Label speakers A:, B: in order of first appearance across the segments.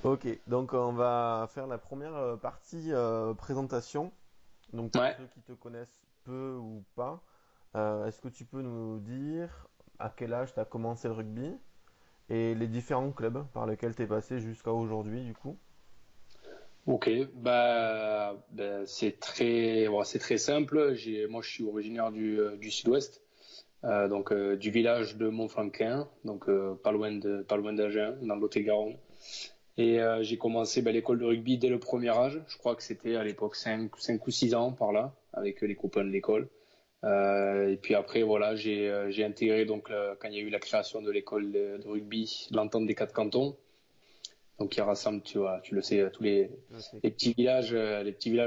A: Ok, donc on va faire la première partie présentation. Donc pour
B: Ouais,
A: ceux qui te connaissent peu ou pas, est-ce que tu peux nous dire à quel âge tu as commencé le rugby et les différents clubs par lesquels tu es passé jusqu'à aujourd'hui du coup?
B: ok. C'est très simple. Moi, je suis originaire du sud-ouest, du village de Montflanquin, pas loin d'Agen, dans le Lot-et-Garonne. Et j'ai commencé l'école de rugby dès le premier âge. Je crois que c'était à l'époque 5 ou 6 ans par là, avec les copains de l'école. Et puis après, voilà, j'ai intégré quand il y a eu la création de l'école de rugby, l'entente des quatre cantons. Donc qui rassemble, tu vois, tu le sais,
A: Je sais.
B: les petits villages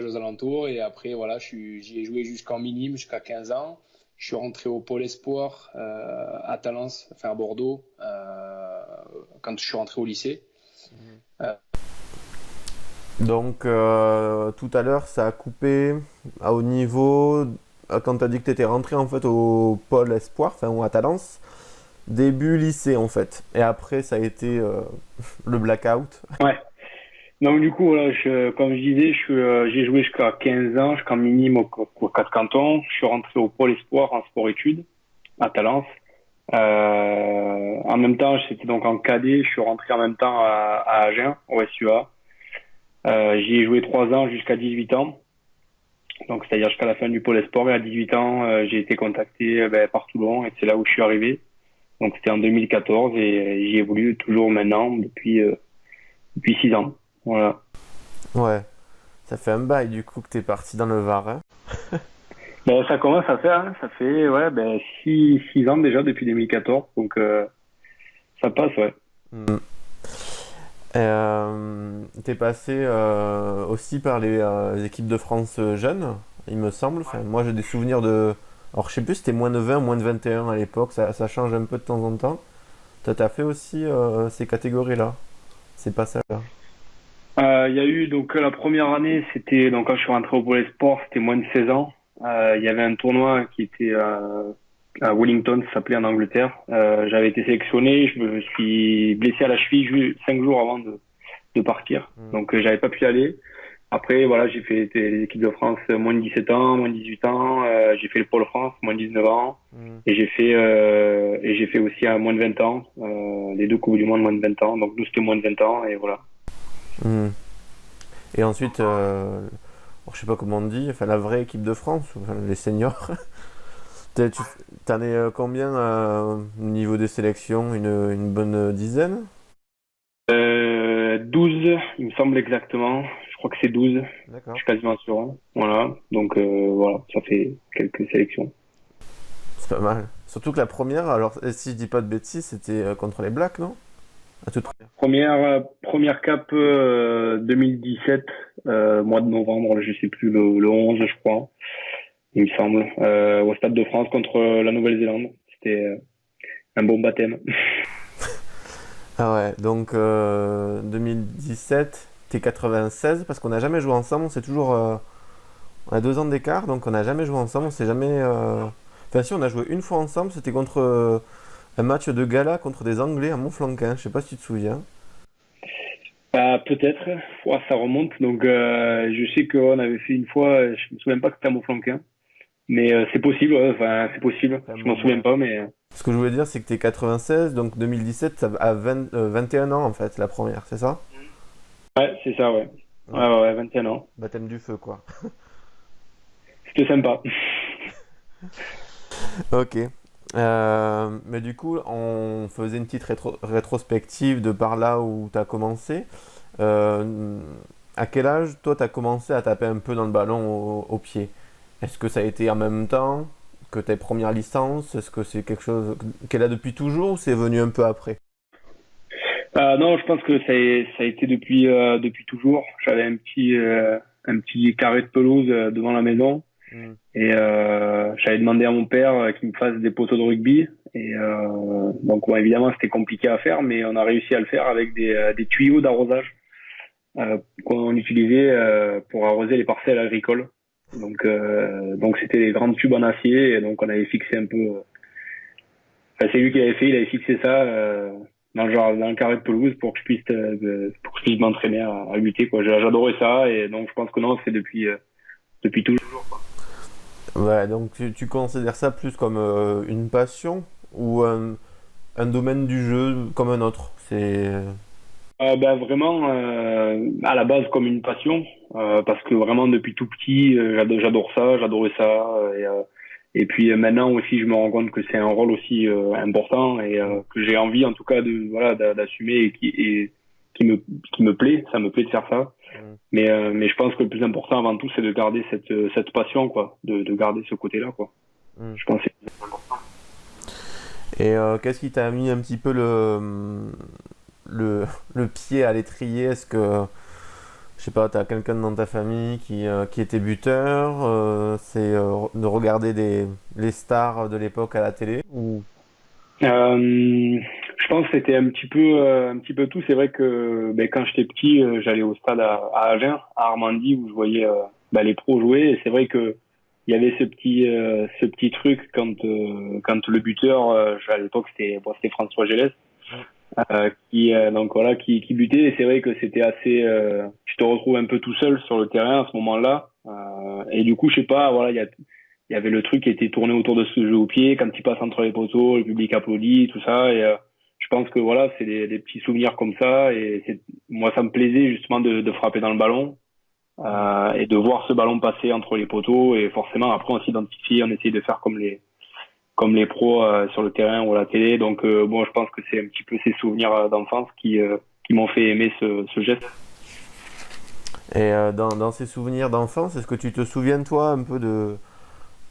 B: aux alentours. Et après, voilà, j'y ai joué jusqu'en minime, jusqu'à 15 ans. Je suis rentré au Pôle Espoir à Talence, enfin à Bordeaux, quand je suis rentré au lycée.
A: Mhm.
B: Euh,
A: Donc tout à l'heure ça a coupé à haut niveau quand tu as dit que tu étais rentré en fait au pôle espoir, enfin ou à Talence, début lycée en fait. Et après ça a été le blackout.
C: Ouais. Donc du coup, voilà, comme je disais, j'ai joué jusqu'à 15 ans, jusqu'à minime au 4 cantons. Je suis rentré au Pôle Espoir en sport-études à Talence. En même temps, j'étais donc en cadet. Je suis rentré en même temps à Agen, au SUA. J'y ai joué 3 ans jusqu'à 18 ans. Donc c'est-à-dire jusqu'à la fin du Pôle Espoir. Et à 18 ans, j'ai été contacté par Toulon et c'est là où je suis arrivé. Donc c'était en 2014 et j'y évolue toujours maintenant depuis 6 ans. Voilà.
A: Ouais, ça fait un bail du coup que t'es parti dans le Var, hein.
C: Ben, ça commence à faire, hein. Ça fait ouais, ben, six ans déjà depuis 2014, donc ça passe, ouais.
A: Mm. T'es passé aussi par les équipes de France jeunes, il me semble. Enfin, moi j'ai des souvenirs de. Alors je sais plus, c'était moins de 20, moins de 21 à l'époque, ça change un peu de temps en temps. T'as fait aussi ces catégories-là, ces passages-là.
C: Il y a eu donc la première année, c'était donc quand je suis rentré au Pôle Sport, c'était moins de 16 ans. Il y avait un tournoi qui était à Wellington, ça s'appelait en Angleterre. J'avais été sélectionné, je me suis blessé à la cheville 5 jours avant de partir,
A: Mm.
C: donc j'avais pas pu y aller. Après, voilà, j'ai fait les équipes de France moins de 17 ans, moins de 18 ans. J'ai fait le Pôle France moins de 19 ans.
A: Mm.
C: Et j'ai fait aussi à moins de 20 ans, les deux Coupes du Monde moins de 20 ans. Donc nous, c'était moins de 20 ans et voilà.
A: Mm. Et ensuite, bon, je sais pas comment on dit, enfin la vraie équipe de France, enfin, les seniors. Tu t'en es combien au niveau des sélections? Une bonne dizaine?
C: 12, il me semble exactement. Je crois que c'est 12. Je
A: D'accord.
C: suis quasiment sûr, hein. Voilà. Donc voilà, ça fait quelques sélections.
A: C'est pas mal. Surtout que la première, alors si je dis pas de bêtises, c'était contre les Blacks, non? À toute première.
C: Première cap 2017, mois de novembre, je sais plus, le 11, je crois, il me semble, au Stade de France contre la Nouvelle-Zélande. C'était un bon baptême.
A: Ah ouais, donc 2017, t'es 96, parce qu'on n'a jamais joué ensemble, c'est toujours. On a 2 ans d'écart, donc on n'a jamais joué ensemble, on s'est jamais. Enfin, si, on a joué une fois ensemble, c'était contre un match de gala contre des Anglais à Montflanquin, je sais pas si tu te souviens.
C: Peut-être, ouais, ça remonte. Donc je sais qu'on avait fait une fois, je me souviens pas que c'était à Montflanquin, mais c'est possible, ouais, enfin c'est possible.
A: Enfin,
C: Je m'en souviens pas, mais
A: ce que je voulais dire, c'est que t'es 96, donc 2017, ça a 21 ans en fait, la première, c'est ça?
C: ouais, c'est ça, ouais. Ouais,
A: Ouais.
C: ouais, ouais, 21 ans.
A: Baptême du feu, quoi.
C: C'était sympa.
A: Ok. Mais du coup, on faisait une petite rétrospective de par là où tu as commencé. Euh, à quel âge, toi, tu as commencé à taper un peu dans le ballon au pied? Est-ce que ça a été en même temps que tes premières licences? Est-ce que c'est quelque chose qu'elle a depuis toujours ou c'est venu un peu après?
C: Non, je pense que ça a été depuis toujours. J'avais un petit carré de pelouse devant la maison
A: Hmm.
C: et j'avais demandé à mon père qu'il me fasse des poteaux de rugby. Et donc bon, évidemment c'était compliqué à faire, mais on a réussi à le faire avec des tuyaux d'arrosage qu'on utilisait pour arroser les parcelles agricoles. Donc c'était des grandes tubes en acier et donc on avait fixé un peu. Enfin, c'est lui qui l'avait fait, il avait fixé ça. dans le carré de pelouse pour que je puisse m'entraîner à buter, quoi. J'adorais ça, et donc je pense que non, c'est depuis toujours, quoi.
A: Ouais, donc tu considères ça plus comme une passion ou un domaine du jeu comme un autre?
C: Ben vraiment, à la base comme une passion, parce que vraiment depuis tout petit, j'adore ça, j'adorais ça, et puis maintenant aussi, je me rends compte que c'est un rôle aussi important, et que j'ai envie en tout cas d'assumer, qui me plaît, ça me plaît de faire ça.
A: Mm.
C: Mais je pense que le plus important avant tout, c'est de garder cette passion, quoi, de garder ce côté-là, quoi.
A: Mm.
C: Je pense que c'est important.
A: Et qu'est-ce qui t'a mis un petit peu le pied à l'étrier? Est-ce que, je sais pas, t'as quelqu'un dans ta famille qui était buteur? De regarder les stars de l'époque à la télé? Ou...
C: Je pense que c'était un petit peu tout. C'est vrai que ben, quand j'étais petit, j'allais au stade à Agen, à Armandie, où je voyais ben, les pros jouer. Et c'est vrai que il y avait ce petit truc quand le buteur, à l'époque c'était François Gélès, donc voilà, qui butait. Et c'est vrai que c'était assez, tu te retrouves un peu tout seul sur le terrain à ce moment-là. Et du coup, je sais pas, voilà, il y avait le truc qui était tourné autour de ce jeu au pied, quand il passe entre les poteaux, le public applaudit, tout ça. Et je pense que voilà, c'est des petits souvenirs comme ça. Et moi, ça me plaisait justement de frapper dans le ballon et de voir ce ballon passer entre les poteaux. Et forcément, après, on s'identifie, on essaye de faire comme les pros sur le terrain ou à la télé. Donc bon, je pense que c'est un petit peu ces souvenirs d'enfance qui m'ont fait aimer ce geste.
A: Et dans ces souvenirs d'enfance, est-ce que tu te souviens, toi, un peu de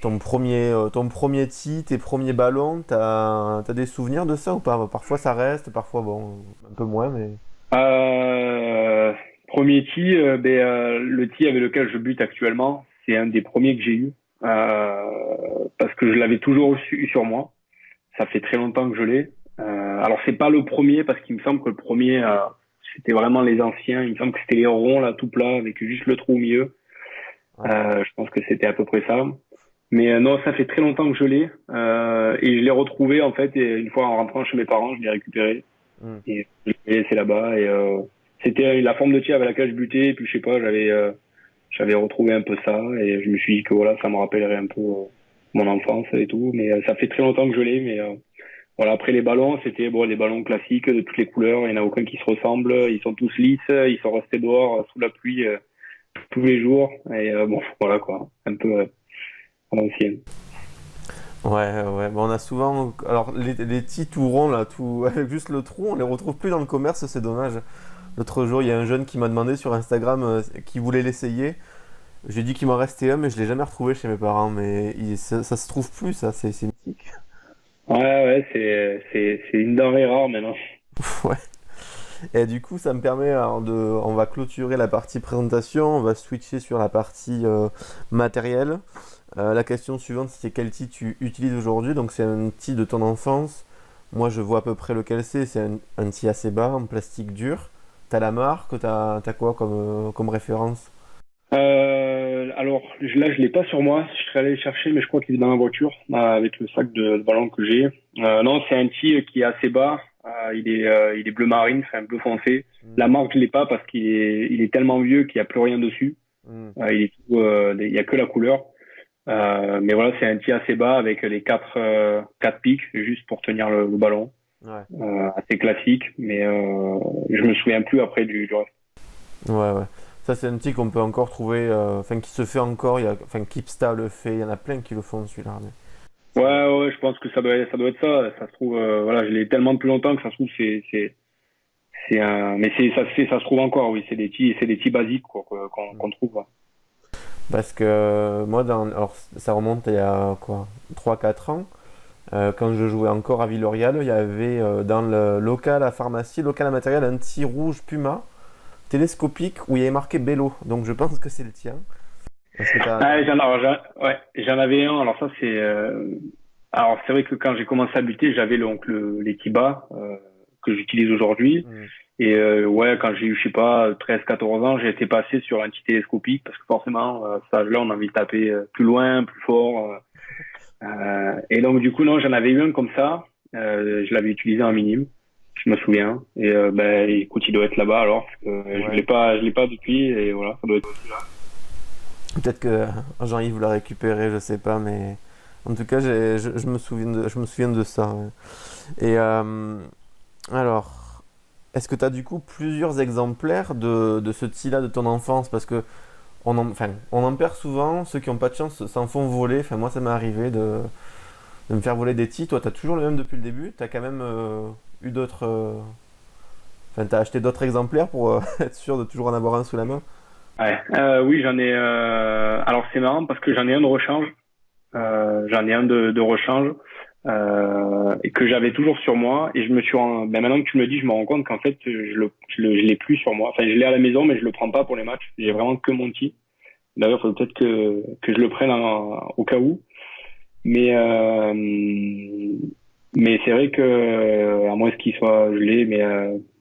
A: ton premier tee, tes premiers ballons? T'as des souvenirs de ça ou pas? Parfois ça reste, parfois bon, un peu moins, mais...
C: Euh, Premier tee, le tee avec lequel je bute actuellement, c'est un des premiers que j'ai eu parce que je l'avais toujours eu sur moi. Ça fait très longtemps que je l'ai. Alors c'est pas le premier parce qu'il me semble que le premier c'était vraiment les anciens. Il me semble que c'était les ronds là tout plat avec juste le trou au milieu.
A: Ouais.
C: Je pense que c'était à peu près ça. Mais non, ça fait très longtemps que je l'ai et je l'ai retrouvé en fait. Et une fois en rentrant chez mes parents, je l'ai récupéré
A: Mm.
C: et je l'ai laissé là-bas. Et c'était la forme de tir avec laquelle je butais. Et puis je sais pas, j'avais retrouvé un peu ça et je me suis dit que voilà, ça me rappellerait un peu mon enfance et tout. Mais ça fait très longtemps que je l'ai. Mais voilà, après les ballons, c'était bon, les ballons classiques de toutes les couleurs. Il n'y en a aucun qui se ressemble. Ils sont tous lisses. Ils sont restés dehors sous la pluie tous les jours. Et bon, voilà quoi, un peu à l'ancienne.
A: Ouais, ouais. Bon, on a souvent... Alors, les petits tout ronds, là, tout... avec juste le trou, on les retrouve plus dans le commerce, c'est dommage. L'autre jour, il y a un jeune qui m'a demandé sur Instagram qui voulait l'essayer. J'ai dit qu'il m'en restait un, mais je l'ai jamais retrouvé chez mes parents. Mais ça se trouve plus, ça, c'est mythique.
C: Ouais, c'est une denrée rare maintenant.
A: Ouais. Et du coup, ça me permet alors, on va clôturer la partie présentation, on va switcher sur la partie matériel. La question suivante, c'est quel tee tu utilises aujourd'hui? Donc c'est un tee de ton enfance. Moi, je vois à peu près lequel c'est. C'est un tee assez bas, en plastique dur. T'as la marque, t'as quoi comme référence?
C: Alors là, je l'ai pas sur moi. Je serais allé le chercher, mais je crois qu'il est dans la voiture avec le sac de ballon que j'ai. Non, c'est un tee qui est assez bas. Il est bleu marine, enfin bleu foncé.
A: Mm.
C: La marque, je l'ai pas parce il est tellement vieux qu'il y a plus rien dessus.
A: Mm.
C: Il y a que la couleur. Mais voilà, c'est un tee assez bas avec les quatre pics juste pour tenir le ballon.
A: Ouais.
C: Assez classique, mais je me souviens plus après du reste.
A: Ouais, ouais. Ça, c'est un tee qu'on peut encore trouver, enfin, qui se fait encore. Enfin, Keepstar le fait, il y en a plein qui le font celui-là.
C: Ouais, ouais, je pense que ça doit être ça. Ça se trouve, voilà, je l'ai tellement depuis longtemps que ça se trouve c'est un, mais ça se trouve encore, oui, c'est des petits basiques quoi, qu'on trouve. Ouais.
A: Parce que moi, alors ça remonte il y a quoi, 3 4 ans, quand je jouais encore à Villorial, il y avait dans le local à pharmacie, local à matériel, un petit rouge Puma télescopique où il y avait marqué Bello. Donc je pense que c'est le tien. Parce que
C: Ah, j'en avais un. Alors ça alors c'est vrai que quand j'ai commencé à buter, j'avais donc les Tiba que j'utilise aujourd'hui.
A: Hmm.
C: Et ouais, quand j'ai eu, je sais pas, 13 14 ans, j'ai été passé sur un petit télescopique parce que forcément, ça, là, on a envie de taper plus loin, plus fort. Et donc, du coup, non, j'en avais eu un comme ça. Je l'avais utilisé en minime. je me souviens. Et écoute, il doit être là-bas alors, parce que
A: Ouais.
C: je l'ai pas depuis, et voilà, ça doit être là.
A: Peut-être que Jean-Yves l'a récupéré, je sais pas, mais en tout cas, je me souviens de ça. Ouais. Et alors, est-ce que tu as du coup plusieurs exemplaires de ce style-là de ton enfance? Parce que on en perd souvent, ceux qui n'ont pas de chance s'en font voler. Enfin, moi, ça m'est arrivé de me faire voler des tis. Toi, tu as toujours le même depuis le début? Tu as quand même eu d'autres. Enfin, tu as acheté d'autres exemplaires pour être sûr de toujours en avoir un sous la main?
C: Ouais. Oui, j'en ai. Alors c'est marrant parce que j'en ai un de rechange. J'en ai un de rechange et que j'avais toujours sur moi. Et maintenant que tu me le dis, je me rends compte qu'en fait, je l'ai plus sur moi. Enfin, je l'ai à la maison, mais je le prends pas pour les matchs. J'ai vraiment que mon petit. D'ailleurs, il faut peut-être que je le prenne au cas où. Mais mais c'est vrai que à moins qu'il soit gelé, mais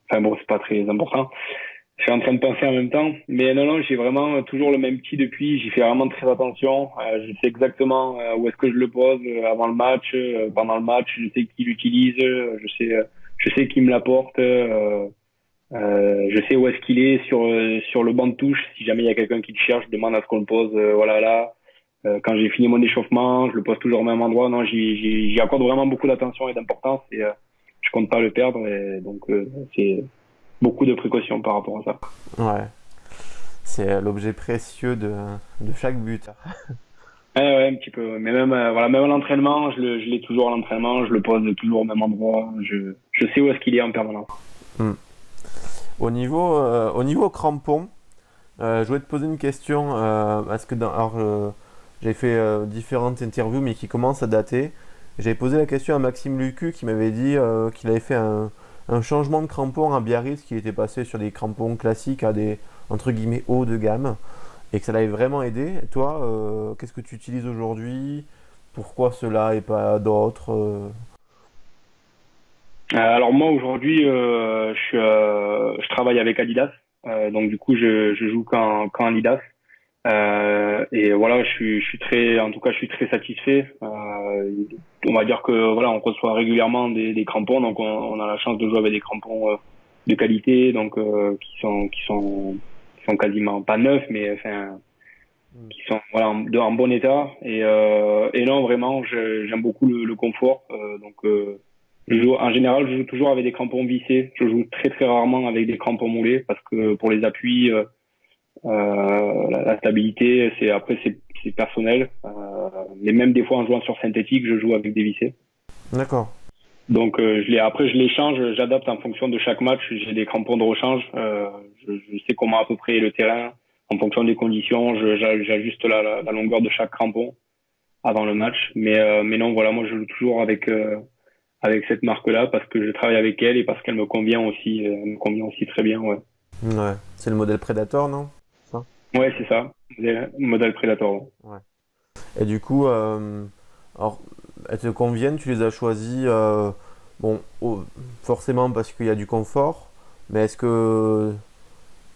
C: enfin bon, c'est pas très important. Je suis en train de penser en même temps, mais non, j'ai vraiment toujours le même petit depuis. J'y fais vraiment très attention. Je sais exactement où est-ce que je le pose avant le match, pendant le match. Je sais qui l'utilise. Je sais qui me l'apporte. Je sais où est-ce qu'il est sur le banc de touche. Si jamais il y a quelqu'un qui le cherche, je demande à ce qu'on le pose. Voilà là. Quand j'ai fini mon échauffement, je le pose toujours au même endroit. Non, j'y accorde vraiment beaucoup d'attention et d'importance, et je compte pas le perdre. Et donc c'est beaucoup de précautions par rapport à ça.
A: Ouais. C'est l'objet précieux de chaque but.
C: Ouais, un petit peu. Mais même, voilà, même à l'entraînement, je l'ai toujours à l'entraînement, je le pose toujours au même endroit. Je sais où est-ce qu'il est en permanence.
A: Hmm. Au niveau crampon, je voulais te poser une question. Parce que j'ai fait différentes interviews, mais qui commencent à dater. J'avais posé la question à Maxime Lucu qui m'avait dit qu'il avait fait un changement de crampon à Biarritz, qui était passé sur des crampons classiques à des entre guillemets haut de gamme et que ça l'avait vraiment aidé. Et toi, qu'est-ce que tu utilises aujourd'hui? Pourquoi cela et pas d'autres?
C: Alors moi aujourd'hui, je travaille avec Adidas, donc du coup je joue qu'en Adidas. Et voilà, je suis très, en tout cas, je suis très satisfait. On va dire que voilà, on reçoit régulièrement des crampons, donc on a la chance de jouer avec des crampons de qualité, donc qui sont quasiment pas neufs, mais enfin qui sont voilà en bon état. Et non, vraiment, j'aime beaucoup le confort. En général, je joue toujours avec des crampons vissés. Je joue très très rarement avec des crampons moulés parce que pour les appuis. La stabilité, c'est personnel. Mais même des fois en jouant sur synthétique, je joue avec des vissés.
A: D'accord.
C: Donc après je les change, j'adapte en fonction de chaque match. J'ai des crampons de rechange. Je sais comment à peu près est le terrain en fonction des conditions. J'ajuste la longueur de chaque crampon avant le match. Mais non, voilà, moi je joue toujours avec cette marque-là parce que je travaille avec elle et parce qu'elle me convient aussi. Elle me convient aussi très bien. Ouais.
A: Ouais. C'est le modèle Predator, non? Ça.
C: Ouais, c'est ça. Modèle Predator.
A: Ouais. Et du coup, alors, elles te conviennent, tu les as choisies, bon, forcément parce qu'il y a du confort, mais est-ce que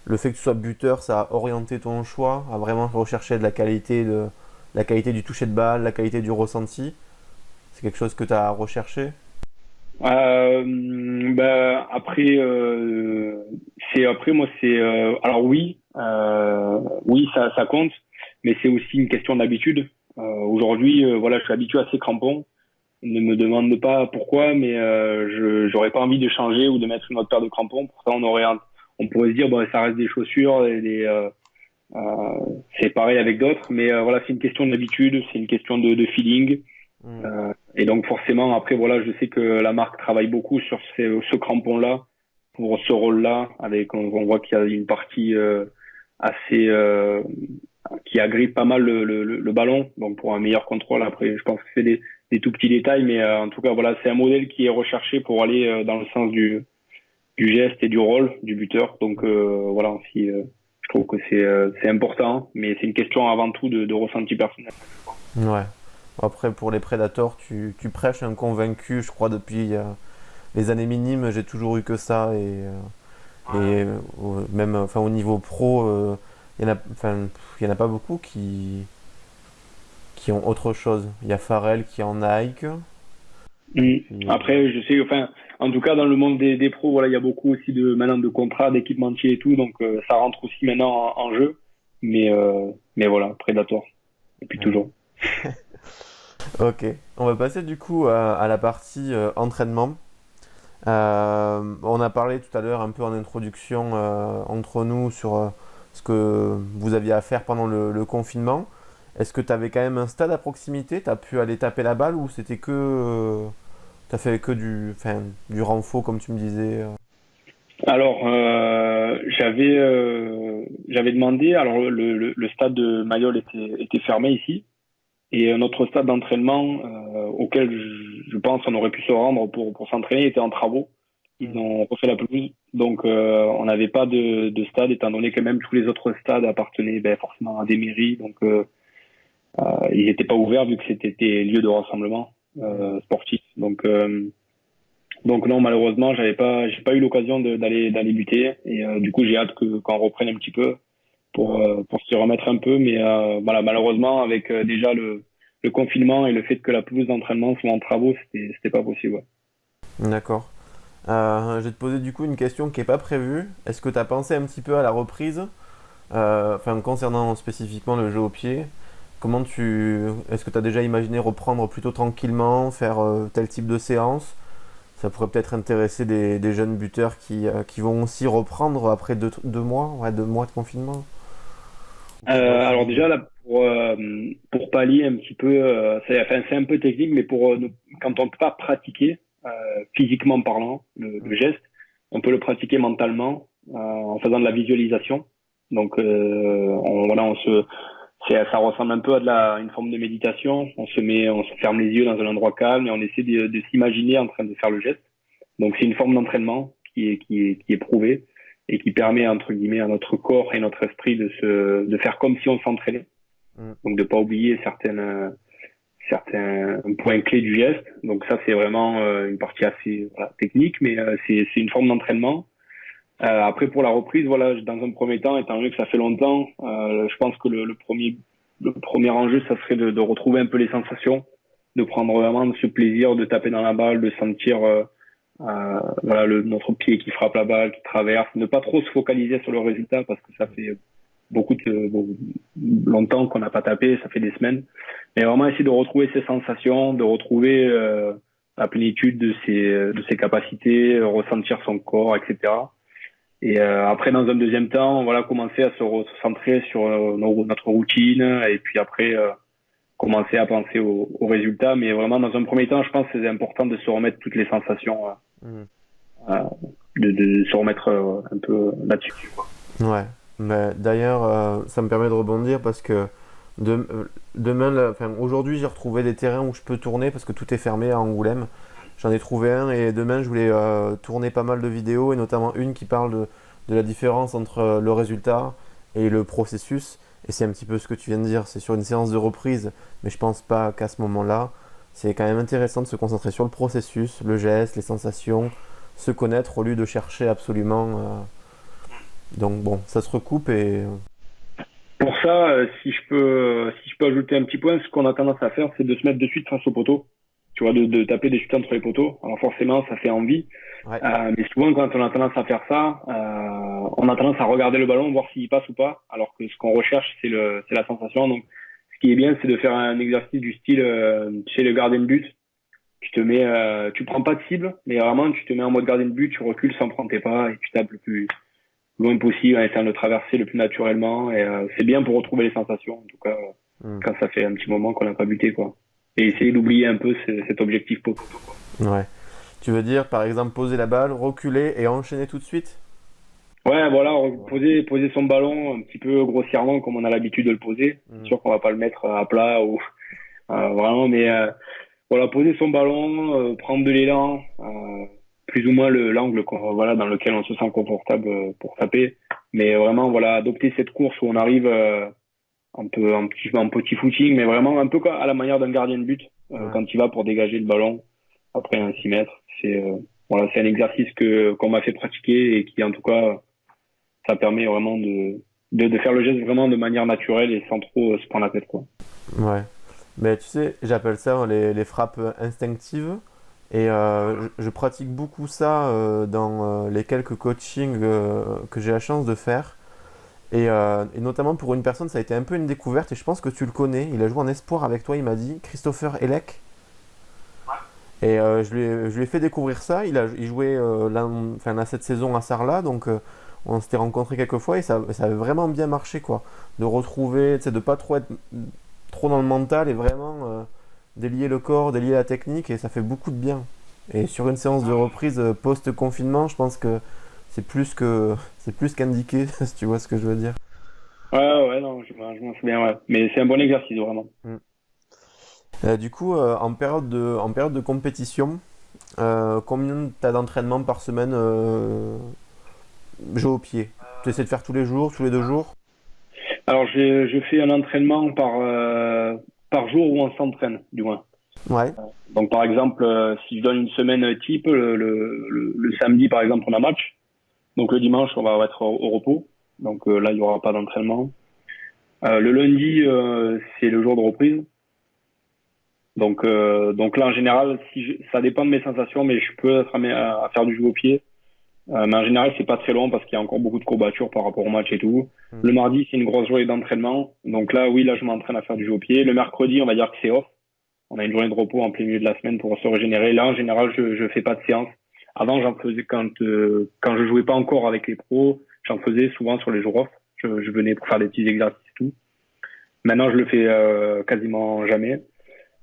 A: le fait que tu sois buteur, ça a orienté ton choix à vraiment rechercher la qualité du toucher de balle, la qualité du ressenti? C'est quelque chose que tu as recherché?
C: Après c'est après moi c'est alors oui ça compte, mais c'est aussi une question d'habitude. Aujourd'hui voilà, je suis habitué à ces crampons. Ne me demande pas pourquoi, mais je j'aurais pas envie de changer ou de mettre une autre paire de crampons. Pourtant on pourrait se dire bon, ça reste des chaussures et c'est pareil avec d'autres, mais voilà, c'est une question d'habitude, c'est une question de feeling.
A: Hmm.
C: Et donc forcément, après, voilà, je sais que la marque travaille beaucoup sur ce crampon-là, pour ce rôle-là, avec on voit qu'il y a une partie assez qui agrippe pas mal le ballon, donc pour un meilleur contrôle. Après, je pense que c'est des tout petits détails, mais en tout cas, voilà, c'est un modèle qui est recherché pour aller dans le sens du geste et du rôle du buteur. Donc voilà, aussi, je trouve que c'est important, mais c'est une question avant tout de ressenti personnel.
A: Ouais. Après, pour les Predators, tu prêches un convaincu, je crois, depuis les années minimes, j'ai toujours eu que ça. Même enfin, au niveau pro, il y en a pas beaucoup qui ont autre chose. Il y a Farrell qui est en Nike.
C: Mm.
A: Puis,
C: Après, je sais, enfin, en tout cas, dans le monde des pros, voilà, il y a beaucoup aussi maintenant de contrats, d'équipementiers et tout, donc ça rentre aussi maintenant en jeu. Mais voilà, Predator. Et puis
A: Ouais.
C: toujours.
A: Ok, on va passer du coup à la partie entraînement. On a parlé tout à l'heure un peu en introduction entre nous sur ce que vous aviez à faire pendant le confinement. Est-ce que tu avais quand même un stade à proximité? Tu as pu aller taper la balle ou c'était que t'as fait que du renfo comme tu me disais?
C: Alors, j'avais demandé. Alors, le stade de Mayol était fermé ici, et un autre stade d'entraînement auquel je pense on aurait pu se rendre pour s'entraîner était en travaux. Ils ont refait la pelouse, donc on n'avait pas de stade, étant donné que même tous les autres stades appartenaient forcément à des mairies, donc ils n'étaient pas ouverts vu que c'était des lieux de rassemblement sportif. Donc non, malheureusement, j'ai pas eu l'occasion d'aller buter, et du coup j'ai hâte qu'on reprenne un petit peu pour s'y remettre un peu, mais voilà, malheureusement avec déjà le confinement et le fait que la pelouse d'entraînement soit en travaux, c'était pas possible. Ouais.
A: D'accord. Je vais te poser du coup une question qui n'est pas prévue. Est-ce que tu as pensé un petit peu à la reprise? Concernant spécifiquement le jeu au pied, est-ce que tu as déjà imaginé reprendre plutôt tranquillement, faire tel type de séance? Ça pourrait peut-être intéresser des jeunes buteurs qui vont aussi reprendre après 2 mois, ouais, 2 mois de confinement.
C: Alors déjà là pour pallier un petit peu, c'est un peu technique, mais quand on ne peut pas pratiquer physiquement parlant le geste, on peut le pratiquer mentalement en faisant de la visualisation. Donc ça ressemble un peu à une forme de méditation. On se ferme les yeux dans un endroit calme et on essaie de s'imaginer en train de faire le geste. Donc c'est une forme d'entraînement qui est prouvée et qui permet entre guillemets à notre corps et notre esprit de faire comme si on s'entraînait. Donc de pas oublier certains points clés du geste. Donc ça c'est vraiment une partie assez technique, mais c'est une forme d'entraînement. Après pour la reprise, voilà, dans un premier temps, étant donné que ça fait longtemps, je pense que le premier enjeu, ça serait de retrouver un peu les sensations, de prendre vraiment ce plaisir de taper dans la balle, de sentir voilà notre pied qui frappe la balle, qui traverse, ne pas trop se focaliser sur le résultat parce que ça fait longtemps qu'on n'a pas tapé, ça fait des semaines, mais vraiment essayer de retrouver ces sensations, de retrouver la plénitude de ses capacités, ressentir son corps, etc. Et après, dans un deuxième temps, voilà, commencer à se recentrer sur notre routine, et puis après commencer à penser aux résultats. Mais vraiment, dans un premier temps, je pense que c'est important de se remettre toutes les sensations, euh, de se remettre un peu là-dessus.
A: Ouais, mais d'ailleurs, ça me permet de rebondir parce que aujourd'hui, j'ai retrouvé des terrains où je peux tourner parce que tout est fermé à Angoulême. J'en ai trouvé un et demain, je voulais tourner pas mal de vidéos et notamment une qui parle de la différence entre le résultat et le processus. Et c'est un petit peu ce que tu viens de dire, c'est sur une séance de reprise, mais je pense pas qu'à ce moment-là. C'est quand même intéressant de se concentrer sur le processus, le geste, les sensations, se connaître au lieu de chercher absolument. Donc bon, ça se recoupe et
C: Pour ça, si je peux ajouter un petit point, ce qu'on a tendance à faire, c'est de se mettre de suite face au poteau. Tu vois, de taper des chutes entre les poteaux. Alors forcément, ça fait envie.
A: ouais.
C: Mais souvent, quand on a tendance à faire ça, on a tendance à regarder le ballon, voir s'il passe ou pas. Alors que ce qu'on recherche, c'est la sensation. Donc, ce qui est bien, c'est de faire un exercice du style chez le gardien de but. Tu prends pas de cible, mais vraiment, tu te mets en mode gardien de but, tu recules sans prendre tes pas et tu tapes le plus loin possible en essayant de traverser le plus naturellement. Et c'est bien pour retrouver les sensations, en tout cas, quand ça fait un petit moment qu'on n'a pas buté, quoi. Et essayer d'oublier un peu cet objectif poteau, quoi.
A: Ouais. Tu veux dire, par exemple, poser la balle, reculer et enchaîner tout de suite?
C: Ouais, voilà, poser son ballon un petit peu grossièrement comme on a l'habitude de le poser. C'est sûr qu'on va pas le mettre à plat ou vraiment, mais voilà, poser son ballon, prendre de l'élan, plus ou moins l'angle voilà dans lequel on se sent confortable pour taper. Mais vraiment, voilà, adopter cette course où on arrive un petit footing, mais vraiment un peu à la manière d'un gardien de but quand il va pour dégager le ballon après un 6 mètres. Voilà, c'est un exercice qu'on m'a fait pratiquer et qui, en tout cas, ça permet vraiment de faire le geste vraiment de manière naturelle et sans trop se prendre la tête, quoi.
A: Ouais. Mais tu sais, j'appelle ça les frappes instinctives. Et je pratique beaucoup ça dans les quelques coachings que j'ai la chance de faire. Et notamment pour une personne, ça a été un peu une découverte et je pense que tu le connais. Il a joué en espoir avec toi, il m'a dit, Christopher Elec. Et je lui ai fait découvrir ça. Il jouait là, cette saison à Sarlat, donc on s'était rencontrés quelques fois et ça avait vraiment bien marché, quoi. De retrouver, tu sais, de pas trop être trop dans le mental et vraiment délier le corps, délier la technique et ça fait beaucoup de bien. Et sur une séance de reprise post-confinement, je pense que c'est plus qu'indiqué, si tu vois ce que je veux dire.
C: Ouais, non, je m'en souviens, ouais. Mais c'est un bon exercice, vraiment.
A: Mm. Du coup, en période de compétition, combien tu as d'entraînement par semaine jeu au pied? Tu essaies de faire tous les jours, tous les 2 jours?
C: Alors, je fais un entraînement par jour où on s'entraîne, du moins.
A: Ouais.
C: Donc, par exemple, si je donne une semaine type, le samedi, par exemple, on a match. Donc, le dimanche, on va être au repos. Donc, là, il y aura pas d'entraînement. Le lundi, c'est le jour de reprise. Donc là, en général, ça dépend de mes sensations, mais je peux être amené à faire du jeu au pied. Mais en général, c'est pas très long parce qu'il y a encore beaucoup de courbatures par rapport au match et tout.
A: Mm.
C: Le mardi, c'est une grosse journée d'entraînement. Donc là, oui, là, je m'entraîne à faire du jeu au pied. Le mercredi, on va dire que c'est off. On a une journée de repos en plein milieu de la semaine pour se régénérer. Là, en général, je fais pas de séance. Avant, j'en faisais quand je jouais pas encore avec les pros. J'en faisais souvent sur les jours off. Je venais pour faire des petits exercices et tout. Maintenant, je le fais quasiment jamais.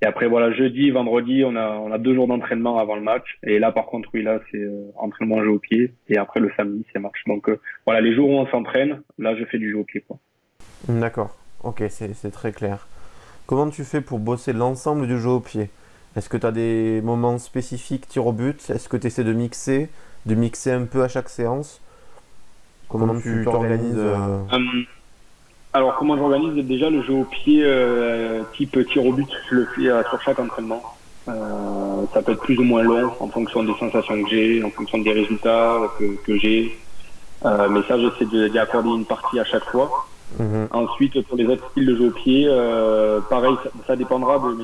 C: Et après, voilà, jeudi, vendredi, on a 2 jours d'entraînement avant le match. Et là, par contre, oui, là, c'est entraînement jeu au pied. Et après, le samedi, c'est match. Donc, voilà, les jours où on s'entraîne, là, je fais du jeu au pied, quoi.
A: D'accord. Ok, c'est très clair. Comment tu fais pour bosser l'ensemble du jeu au pied? Est-ce que tu as des moments spécifiques tir au but? Est-ce que tu essaies de mixer un peu à chaque séance? Comment tu t'organises
C: Alors, comment j'organise? Déjà, le jeu au pied type tir au but, je le fais sur chaque entraînement. Ça peut être plus ou moins long en fonction des sensations que j'ai, en fonction des résultats que j'ai. Mais ça, j'essaie d'y accorder une partie à chaque fois.
A: Mhm.
C: Ensuite, pour les autres styles de jeu au pied, pareil, ça dépendra de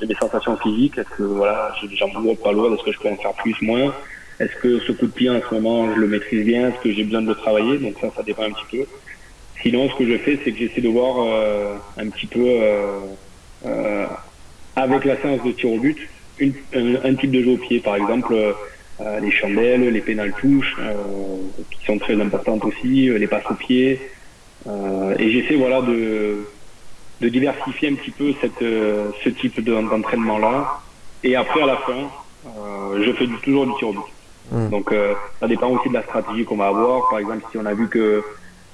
C: mes sensations physiques. Est-ce que voilà, j'ai des jambes lourdes, pas lourdes, est-ce que je peux en faire plus, moins? Est-ce que ce coup de pied en ce moment, je le maîtrise bien? Est-ce que j'ai besoin de le travailler? Donc ça dépend un petit peu. Sinon, ce que je fais, c'est que j'essaie de voir un petit peu euh, avec la séance de tir au but, un type de jeu au pied, par exemple les chandelles, les pénales touches, qui sont très importantes aussi, les passes au pied. Et j'essaie voilà de diversifier un petit peu ce type d'entraînement-là. Et après, à la fin, je fais toujours du tir au but.
A: Mm.
C: Donc, ça dépend aussi de la stratégie qu'on va avoir. Par exemple, si on a vu que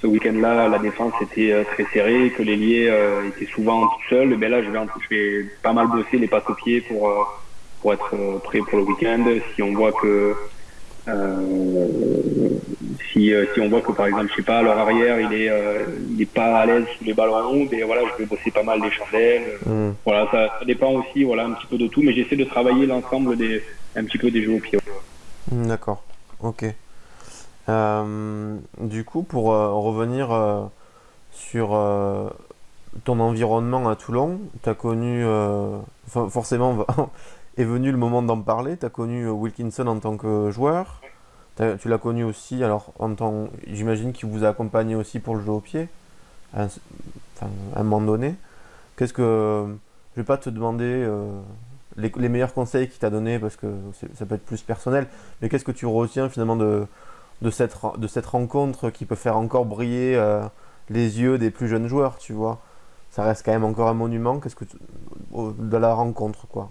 C: ce week-end-là, la défense était très serrée, que l'ailier était souvent tout seul, ben là, je vais pas mal bosser les passes au pied pour être prêt pour le week-end. Si on voit que si on voit que par exemple, je sais pas, leur arrière, il est pas à l'aise sous les ballons hauts, ben voilà, je vais bosser pas mal des chandelles.
A: Mm.
C: Voilà, ça dépend aussi, voilà, un petit peu de tout, mais j'essaie de travailler l'ensemble un petit peu des jeux au pied.
A: D'accord. Ok. Du coup, pour revenir sur ton environnement à Toulon, tu as connu, forcément, est venu le moment d'en parler. Tu as connu Wilkinson en tant que joueur. Tu l'as connu aussi, alors, j'imagine qu'il vous a accompagné aussi pour le jeu au pied, à à un moment donné. Qu'est-ce que. Je vais pas te demander les meilleurs conseils qu'il t'a donné parce que ça peut être plus personnel, mais qu'est-ce que tu retiens finalement de cette rencontre qui peut faire encore briller les yeux des plus jeunes joueurs, tu vois? Ça reste quand même encore un monument. De la rencontre, quoi?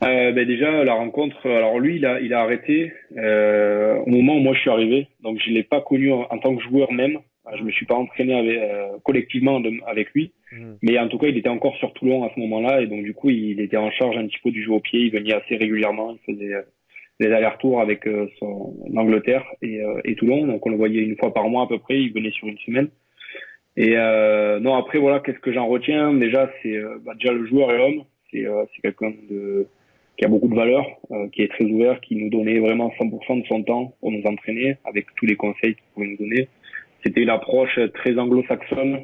C: Ben déjà la rencontre, alors lui il a arrêté au moment où moi je suis arrivé, donc je l'ai pas connu en tant que joueur même. Je me suis pas entraîné collectivement avec lui,
A: Mhm.
C: mais en tout cas il était encore sur Toulon à ce moment-là et donc du coup il était en charge un petit peu du jeu au pied. Il venait assez régulièrement, il faisait des allers-retours avec son Angleterre et Toulon, donc on le voyait une fois par mois à peu près. Il venait sur une semaine. Et non après voilà, qu'est-ce que j'en retiens? Déjà c'est déjà le joueur est homme, c'est quelqu'un qui a beaucoup de valeur, qui est très ouvert, qui nous donnait vraiment 100% de son temps pour nous entraîner, avec tous les conseils qu'il pouvait nous donner. C'était une approche très anglo-saxonne,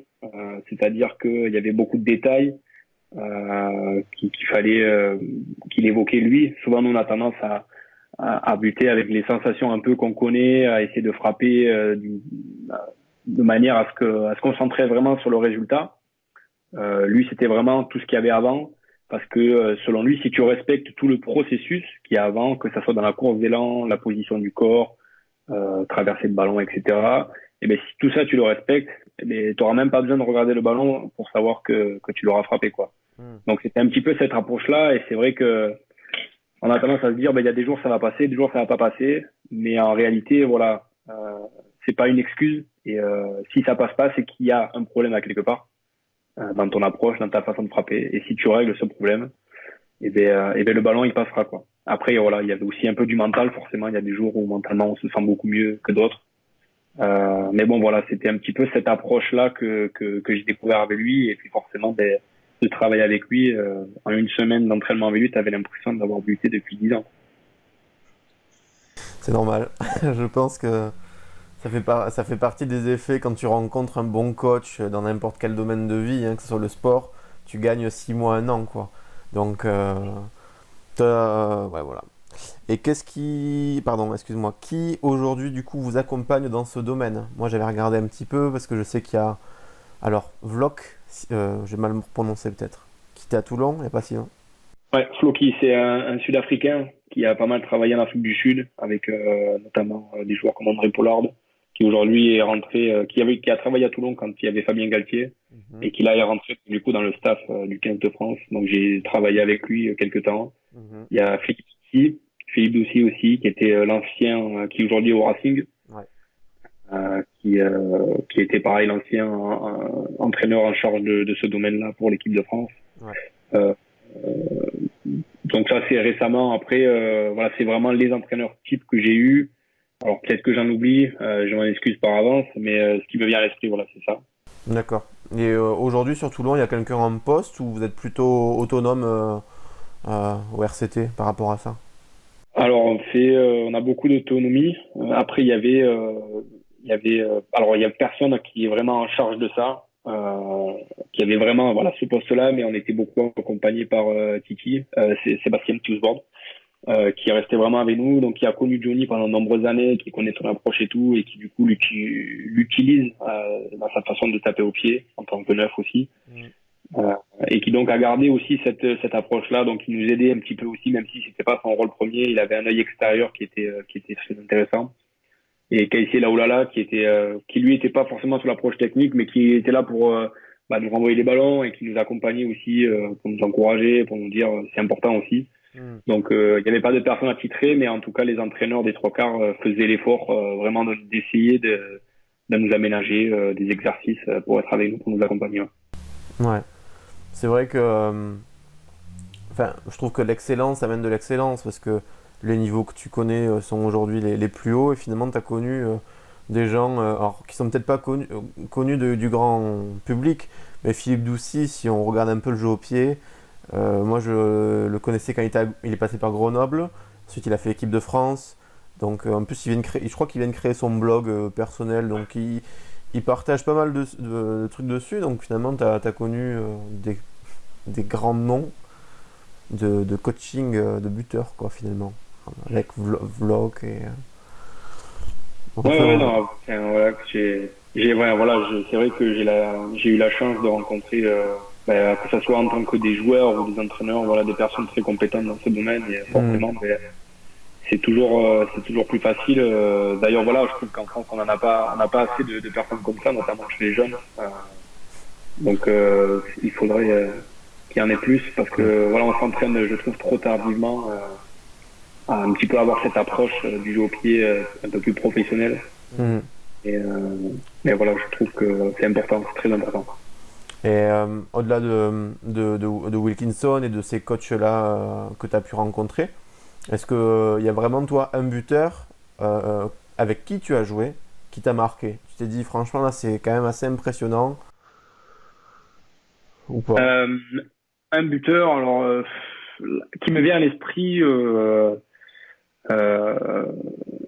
C: c'est-à-dire qu'il y avait beaucoup de détails, qu'il fallait qu'il évoquait lui. Souvent, nous, on a tendance à buter avec les sensations un peu qu'on connaît, à essayer de frapper de manière à se concentrer vraiment sur le résultat. Lui, c'était vraiment tout ce qu'il y avait avant, parce que selon lui, si tu respectes tout le processus qu'il y a avant, que ça soit dans la course d'élan, la position du corps, traverser le ballon, etc. Et ben si tout ça tu le respectes, tu n'auras même pas besoin de regarder le ballon pour savoir que tu l'auras frappé, quoi. Donc c'était un petit peu cette approche-là, et c'est vrai que on a tendance à se dire il y a des jours ça va passer, des jours ça va pas passer, mais en réalité voilà, c'est pas une excuse, et si ça passe pas, c'est qu'il y a un problème à quelque part dans ton approche, dans ta façon de frapper, et si tu règles ce problème, et ben le ballon il passera, quoi. Après voilà, il y avait aussi un peu du mental, forcément. Il y a des jours où mentalement on se sent beaucoup mieux que d'autres. Mais bon voilà, c'était un petit peu cette approche là que j'ai découvert avec lui, et puis forcément de travailler avec lui en une semaine d'entraînement avec lui, tu avais l'impression d'avoir buté depuis 10 ans.
A: C'est normal. Je pense que ça fait partie des effets quand tu rencontres un bon coach dans n'importe quel domaine de vie, hein, que ce soit le sport, tu gagnes 6 mois, un an, quoi. Donc, ouais, voilà. Et pardon, excuse-moi, qui aujourd'hui du coup vous accompagne dans ce domaine? Moi j'avais regardé un petit peu parce que je sais qu'il y a, alors Vlok, j'ai mal prononcé peut-être, qui était à Toulon il n'y a pas si longtemps.
C: Ouais, Floki, c'est un Sud-Africain qui a pas mal travaillé en Afrique du Sud avec notamment des joueurs comme André Pollard, qui aujourd'hui est rentré, qui a travaillé à Toulon quand il y avait Fabien Galtier,
A: Mhm,
C: et qui là est rentré du coup dans le staff du 15 de France. Donc j'ai travaillé avec lui quelques temps.
A: mhm,
C: Il y a Philippe Doucy aussi, qui était l'ancien, qui aujourd'hui est au Racing,
A: ouais.
C: qui était pareil l'ancien entraîneur en charge de ce domaine-là pour l'équipe de France.
A: Ouais.
C: Euh, donc ça c'est récemment. Après voilà, c'est vraiment les entraîneurs types que j'ai eu. Alors peut-être que j'en oublie, je m'en excuse par avance, mais ce qui me vient à l'esprit, voilà, c'est ça.
A: D'accord. Et aujourd'hui sur Toulon il y a quelqu'un en poste ou vous êtes plutôt autonome au RCT par rapport à ça?
C: Alors on a beaucoup d'autonomie. Après alors il y a personne qui est vraiment en charge de ça, qui avait vraiment voilà ce poste-là, mais on était beaucoup accompagné par Titi, c'est Sébastien Tousbord, qui est resté vraiment avec nous, donc qui a connu Johnny pendant de nombreuses années, qui connaît son approche et tout, et qui du coup l'utilise dans sa façon de taper au pied en tant que neuf aussi.
A: Mm.
C: Euh, et qui donc a gardé aussi cette approche-là, donc il nous aidait un petit peu aussi, même si c'était pas son rôle premier, il avait un œil extérieur qui était très intéressant. Et Kaiser Laoulala, qui lui était pas forcément sur l'approche technique, mais qui était là pour nous renvoyer les ballons, et qui nous accompagnait aussi pour nous encourager, pour nous dire c'est important aussi.
A: Mm.
C: Donc il n'y avait pas de personne attitrée, mais en tout cas les entraîneurs des trois quarts faisaient l'effort vraiment d'essayer de nous aménager des exercices pour être avec nous, pour nous accompagner.
A: Ouais. C'est vrai que enfin, je trouve que l'excellence amène de l'excellence parce que les niveaux que tu connais sont aujourd'hui les plus hauts et finalement tu as connu des gens alors, qui sont peut-être pas connus du grand public, mais Philippe Doucy, si on regarde un peu le jeu au pied, moi je le connaissais quand il est passé par Grenoble, ensuite il a fait équipe de France, donc en plus je crois qu'il vient de créer son blog personnel, donc il partage pas mal de trucs dessus, donc finalement tu as connu des grands noms de coaching de buteur, quoi, finalement. Avec Vlog et.
C: Ouais,
A: Enfin,
C: ouais, non, voilà, ouais, voilà, c'est vrai que j'ai eu la chance de rencontrer, que ce soit en tant que des joueurs ou des entraîneurs, voilà, des personnes très compétentes dans ce domaine, et forcément, c'est toujours plus facile. D'ailleurs, voilà, je trouve qu'en France, on n'a pas assez de personnes comme ça, notamment chez les jeunes. Donc, il faudrait qu'il y en ait plus, parce que voilà, on s'entraîne, je trouve, trop tardivement à un petit peu avoir cette approche du jeu au pied un peu plus professionnelle.
A: mm.
C: Et, mais voilà, je trouve que c'est important, c'est très important.
A: Et au-delà de Wilkinson et de ces coachs-là que tu as pu rencontrer, est-ce qu'il y a vraiment, toi, un buteur avec qui tu as joué qui t'a marqué? Tu t'es dit, franchement, là, c'est quand même assez impressionnant ou pas?
C: Euh, un buteur, alors, qui me vient à l'esprit,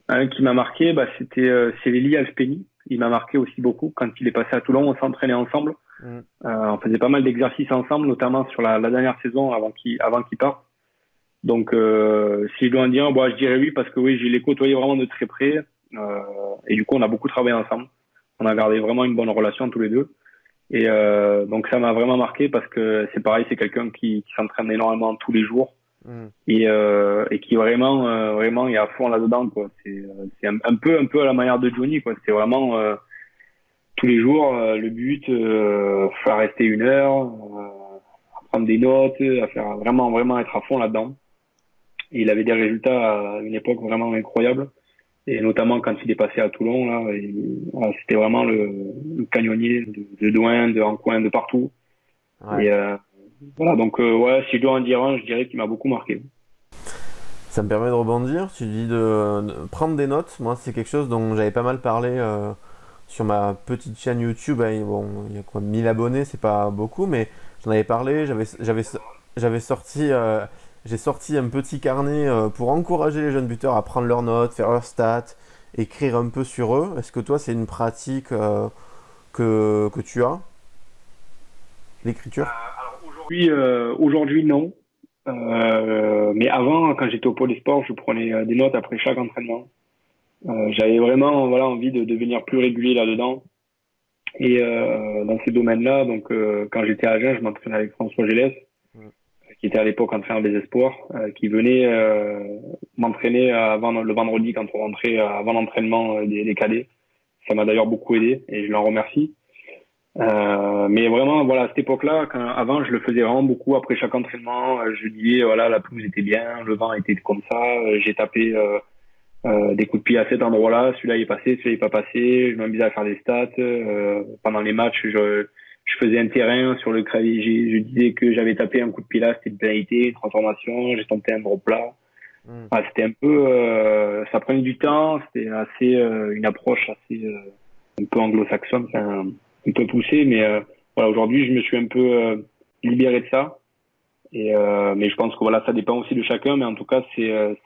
C: un qui m'a marqué, c'était Sévéli Alspeni, il m'a marqué aussi beaucoup. Quand il est passé à Toulon, on s'entraînait ensemble.
A: Mm.
C: On faisait pas mal d'exercices ensemble, notamment sur la dernière saison avant qu'il parte. Donc, si je dois en dire, bon, je dirais oui, parce que oui, je l'ai côtoyé vraiment de très près. Et du coup, on a beaucoup travaillé ensemble. On a gardé vraiment une bonne relation tous les deux. Et donc, ça m'a vraiment marqué parce que c'est pareil, c'est quelqu'un qui s'entraîne énormément tous les jours et qui vraiment est à fond là-dedans, quoi. C'est un peu à la manière de Johnny, quoi. C'est vraiment tous les jours le but, faire rester 1 heure, à prendre des notes, à faire vraiment être à fond là-dedans. Et il avait des résultats à une époque vraiment incroyables. Et notamment quand il est passé à Toulon, là, voilà, c'était vraiment le canonnier de Douin, de Ancoing, de partout.
A: Ouais.
C: Et voilà, donc ouais, si je dois en dire un, je dirais qu'il m'a beaucoup marqué.
A: Ça me permet de rebondir. Tu dis de prendre des notes. Moi, c'est quelque chose dont j'avais pas mal parlé sur ma petite chaîne YouTube. Bon, il y a quoi, 1000 abonnés, c'est pas beaucoup, mais j'en avais parlé. J'avais sorti, j'ai sorti un petit carnet pour encourager les jeunes buteurs à prendre leurs notes, faire leurs stats, écrire un peu sur eux. Est-ce que toi, c'est une pratique que tu as, l'écriture?
C: Aujourd'hui, non. Mais avant, quand j'étais au Pôle Sport, je prenais des notes après chaque entraînement. J'avais vraiment envie de devenir plus régulier là-dedans. Et dans ces domaines-là, donc quand j'étais à Agen, je m'entraînais avec François Gélès, qui était à l'époque entraîneur des espoirs, qui venait m'entraîner le vendredi quand on rentrait avant l'entraînement des cadets. Ça m'a d'ailleurs beaucoup aidé et je l'en remercie. Mais vraiment, voilà, à cette époque-là, avant, je le faisais vraiment beaucoup après chaque entraînement. Je disais, voilà, la pelouse était bien, le vent était comme ça. J'ai tapé des coups de pied à cet endroit-là. Celui-là il est passé, celui-là il est pas passé. Je m'amusais à faire des stats. Pendant les matchs, je faisais un terrain sur le clavier. Je disais que j'avais tapé un coup de pied là, c'était une pénalité, une transformation. J'ai tenté un drop là. Enfin, c'était un peu, ça prenait du temps. C'était assez une approche assez un peu anglo-saxonne. Enfin, un peu poussé, mais voilà, aujourd'hui je me suis un peu libéré de ça. Et mais je pense que voilà, ça dépend aussi de chacun, mais en tout cas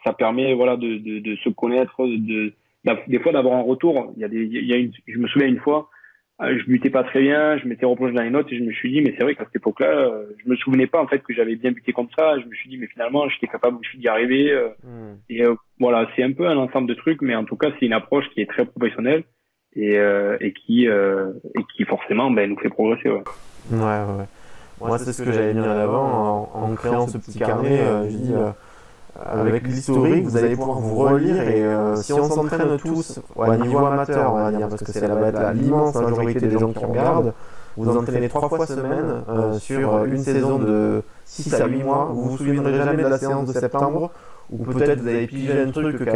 C: ça permet voilà de se connaître, des fois d'avoir un retour. Je me souviens une fois, je butais pas très bien, je m'étais replongé dans les notes et je me suis dit mais c'est vrai qu'à cette époque-là, je me souvenais pas en fait que j'avais bien buté comme ça. Je me suis dit mais finalement j'étais capable aussi d'y arriver. Et voilà, c'est un peu un ensemble de trucs, mais en tout cas c'est une approche qui est très professionnelle et qui forcément nous fait progresser. Ouais.
A: Ouais. Moi, c'est ce que j'avais mis en avant en créant ce petit carnet. J'ai dit, avec l'historique, vous allez pouvoir vous relire et si on s'entraîne tous à niveau amateur, on va dire, parce que c'est l'immense majorité des gens qui regardent, vous entraînez 3 fois semaine sur une saison de 6 à 8 mois. Vous vous souviendrez jamais de la séance de septembre, ou peut-être vous avez pigé un truc qui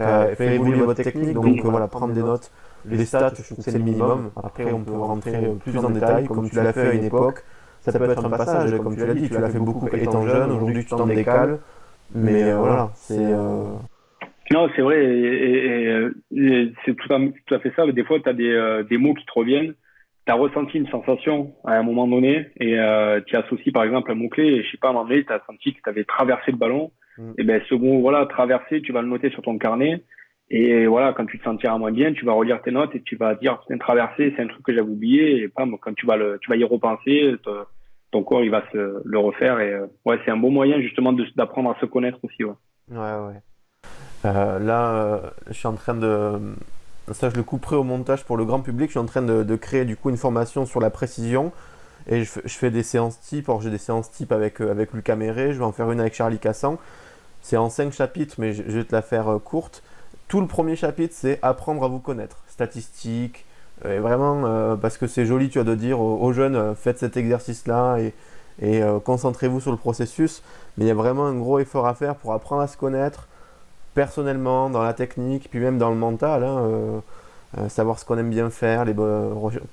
A: a fait évoluer votre technique. Donc voilà, prendre des notes. Les stats, je trouve que c'est le minimum. Après, on peut rentrer plus en détail, comme tu l'as fait à une époque. Ça peut être un passage, comme tu l'as dit, tu l'as fait beaucoup étant jeune. Aujourd'hui, tu t'en décales. Mais voilà, c'est.
C: Non, c'est vrai, et c'est tout à fait ça. Des fois, tu as des mots qui te reviennent. Tu as ressenti une sensation à un moment donné et tu associes par exemple un mot-clé et je sais pas, à un moment donné, tu as senti que tu avais traversé le ballon. Et ben ce mot, voilà, traversé, tu vas le noter sur ton carnet. Et voilà, quand tu te sentiras moins bien, tu vas relire tes notes et tu vas dire, c'est un traversé, c'est un truc que j'avais oublié. Et pam, quand tu vas y repenser, ton corps, il va le refaire. Et ouais, c'est un bon moyen justement d'apprendre à se connaître aussi. Ouais.
A: Ouais. Là, je suis en train de. Ça, je le couperai au montage pour le grand public. Je suis en train de créer du coup une formation sur la précision. Et je fais des séances types. Alors, j'ai des séances types avec Lucas Méret. Je vais en faire une avec Charlie Cassan. C'est en 5 chapitres, mais je vais te la faire courte. Tout le premier chapitre, c'est apprendre à vous connaître. Statistiques, et vraiment, parce que c'est joli, tu as de dire aux jeunes, faites cet exercice-là et concentrez-vous sur le processus. Mais il y a vraiment un gros effort à faire pour apprendre à se connaître personnellement, dans la technique, puis même dans le mental. Savoir ce qu'on aime bien faire,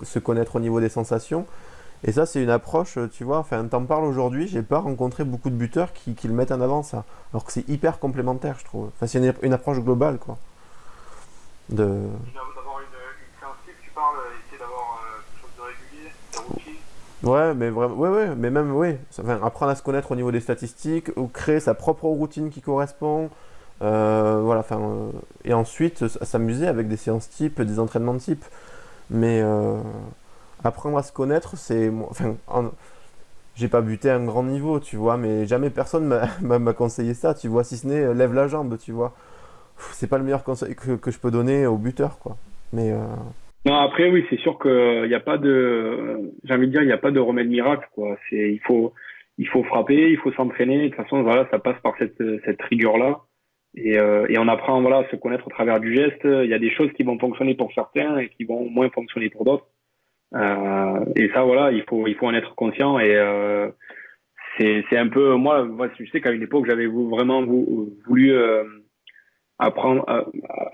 A: se connaître au niveau des sensations. Et ça, c'est une approche, tu vois, enfin, t'en parles aujourd'hui, j'ai pas rencontré beaucoup de buteurs qui le mettent en avant, ça. Alors que c'est hyper complémentaire, je trouve. Enfin, c'est une approche globale, quoi.
D: D'avoir une séance type, tu parles, essayer d'avoir quelque chose de régulier, de routine.
A: Ouais, mais vraiment, ouais, mais même, ouais. Enfin, apprendre à se connaître au niveau des statistiques, ou créer sa propre routine qui correspond, Voilà, enfin, et ensuite s'amuser avec des séances type, des entraînements type. Mais apprendre à se connaître, enfin, j'ai pas buté à un grand niveau, tu vois, mais jamais personne m'a conseillé ça, tu vois, si ce n'est lève la jambe, tu vois. C'est pas le meilleur conseil que je peux donner au buteur, quoi. Mais
C: Non, après, oui, c'est sûr que y a pas j'ai envie de dire, il n'y a pas de remède miracle, quoi. Il faut frapper, il faut s'entraîner. De toute façon, voilà, ça passe par cette rigueur-là. Et on apprend, voilà, à se connaître au travers du geste. Il y a des choses qui vont fonctionner pour certains et qui vont moins fonctionner pour d'autres. Et ça, voilà, il faut en être conscient. Et c'est un peu, moi, je sais qu'à une époque, j'avais vraiment voulu apprendre,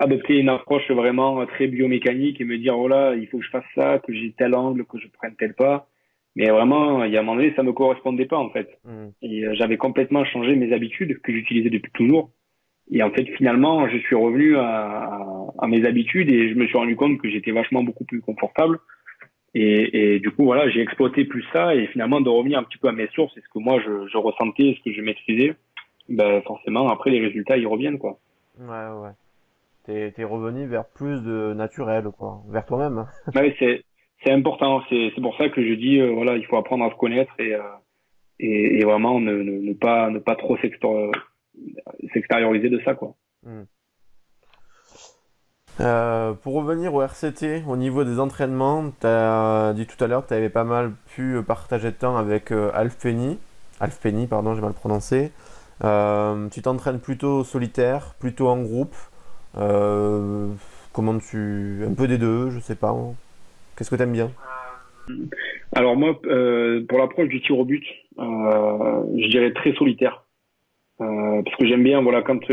C: adopter une approche vraiment très biomécanique et me dire, oh là, il faut que je fasse ça, que j'ai tel angle, que je prenne tel pas. Mais vraiment, il y a un moment donné, ça me correspondait pas, en fait. Et j'avais complètement changé mes habitudes que j'utilisais depuis toujours. Et en fait, finalement, je suis revenu à mes habitudes et je me suis rendu compte que j'étais vachement beaucoup plus confortable. Et du coup, voilà, j'ai exploité plus ça et finalement de revenir un petit peu à mes sources et ce que moi je ressentais, ce que je maîtrisais, ben forcément après les résultats ils reviennent quoi.
A: ouais. T'es revenu vers plus de naturel, quoi. Vers toi-même, hein.
C: Ouais, c'est important, c'est pour ça que je dis voilà, il faut apprendre à se connaître et vraiment ne pas trop s'extérioriser de ça quoi.
A: Hmm. Pour revenir au RCT, au niveau des entraînements, tu as dit tout à l'heure que tu avais pas mal pu partager de temps avec Alf Penny. Alf Penny, pardon, j'ai mal prononcé. Tu t'entraînes plutôt solitaire, plutôt en groupe. Euh, Un peu des deux, je sais pas. Qu'est-ce que t'aimes bien?
C: Alors moi pour l'approche du tir au but, je dirais très solitaire. Parce que j'aime bien, voilà, quand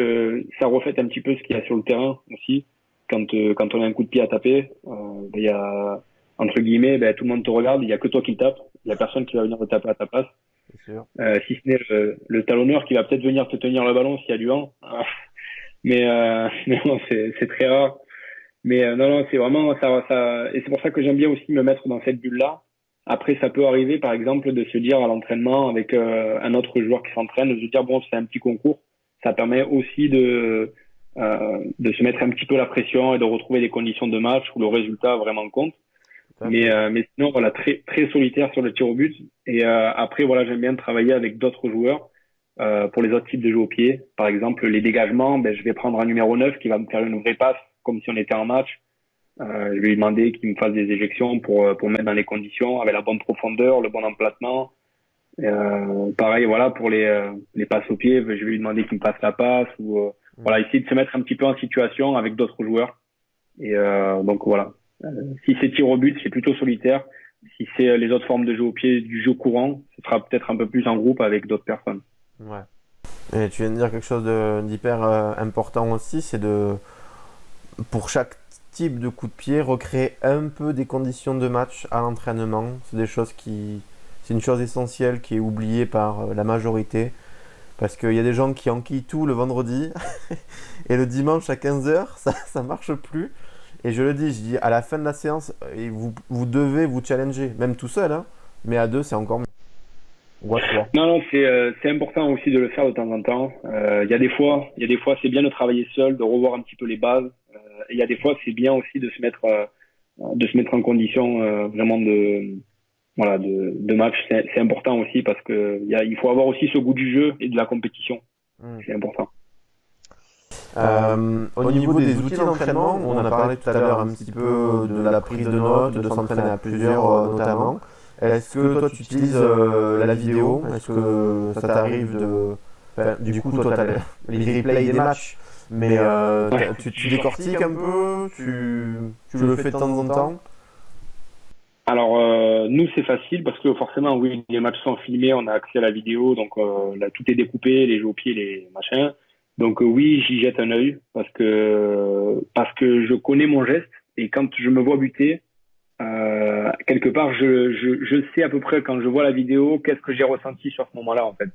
C: ça reflète un petit peu ce qu'il y a sur le terrain aussi. Quand on a un coup de pied à taper, ben, il y a entre guillemets, ben, tout le monde te regarde, il y a que toi qui le tape, il y a personne qui va venir te taper à ta place.
A: C'est sûr.
C: Si ce n'est le talonneur qui va peut-être venir te tenir le ballon s'il y a du vent. Mais non, c'est très rare. Mais non, c'est vraiment ça. Et c'est pour ça que j'aime bien aussi me mettre dans cette bulle-là. Après, ça peut arriver, par exemple, de se dire à l'entraînement avec un autre joueur qui s'entraîne, de se dire bon, c'est un petit concours. Ça permet aussi de se mettre un petit peu la pression et de retrouver des conditions de match où le résultat vraiment compte.
A: Tout à fait.
C: Mais sinon, voilà, très très solitaire sur le tir au but. Et après, voilà, j'aime bien travailler avec d'autres joueurs pour les autres types de jeux au pied. Par exemple, les dégagements, ben, je vais prendre un numéro 9 qui va me faire une vraie passe comme si on était en match. Je vais lui demander qu'il me fasse des éjections pour mettre dans les conditions avec la bonne profondeur, le bon emplacement. Pareil, voilà, pour les passes au pied, je vais lui demander qu'il me passe la passe ou voilà, essayer de se mettre un petit peu en situation avec d'autres joueurs. Et donc voilà. Si c'est tir au but, c'est plutôt solitaire. Si c'est les autres formes de jeu au pied, du jeu courant, ce sera peut-être un peu plus en groupe avec d'autres personnes.
A: Ouais. Et tu viens de dire quelque chose d'hyper important aussi, c'est pour chaque type de coup de pied, recréer un peu des conditions de match à l'entraînement. C'est une chose essentielle qui est oubliée par la majorité. Parce qu'il y a des gens qui enquillent tout le vendredi et le dimanche à 15h, ça marche plus. Et je dis à la fin de la séance, vous devez vous challenger, même tout seul, hein, mais à deux, c'est encore mieux. Ou à trois.
C: Non, c'est important aussi de le faire de temps en temps. Il y a des fois, c'est bien de travailler seul, de revoir un petit peu les bases. Et il y a des fois, c'est bien aussi de se mettre en condition vraiment de match. C'est important aussi parce que il faut avoir aussi ce goût du jeu et de la compétition. C'est important.
A: Au niveau des outils d'entraînement, on en a parlé tout à l'heure un petit peu de la prise de notes, de s'entraîner à plusieurs notamment. Est-ce que toi tu utilises la vidéo? Est-ce que ça t'arrive du coup, toi tu as les replays des matchs, mais tu décortiques un peu, tu le fais de temps en temps?
C: Alors nous c'est facile parce que forcément oui les matchs sont filmés, on a accès à la vidéo donc là tout est découpé, les jeux au pied, les machins. Donc oui j'y jette un œil parce que je connais mon geste et quand je me vois buter quelque part je sais à peu près quand je vois la vidéo qu'est-ce que j'ai ressenti sur ce moment-là en fait.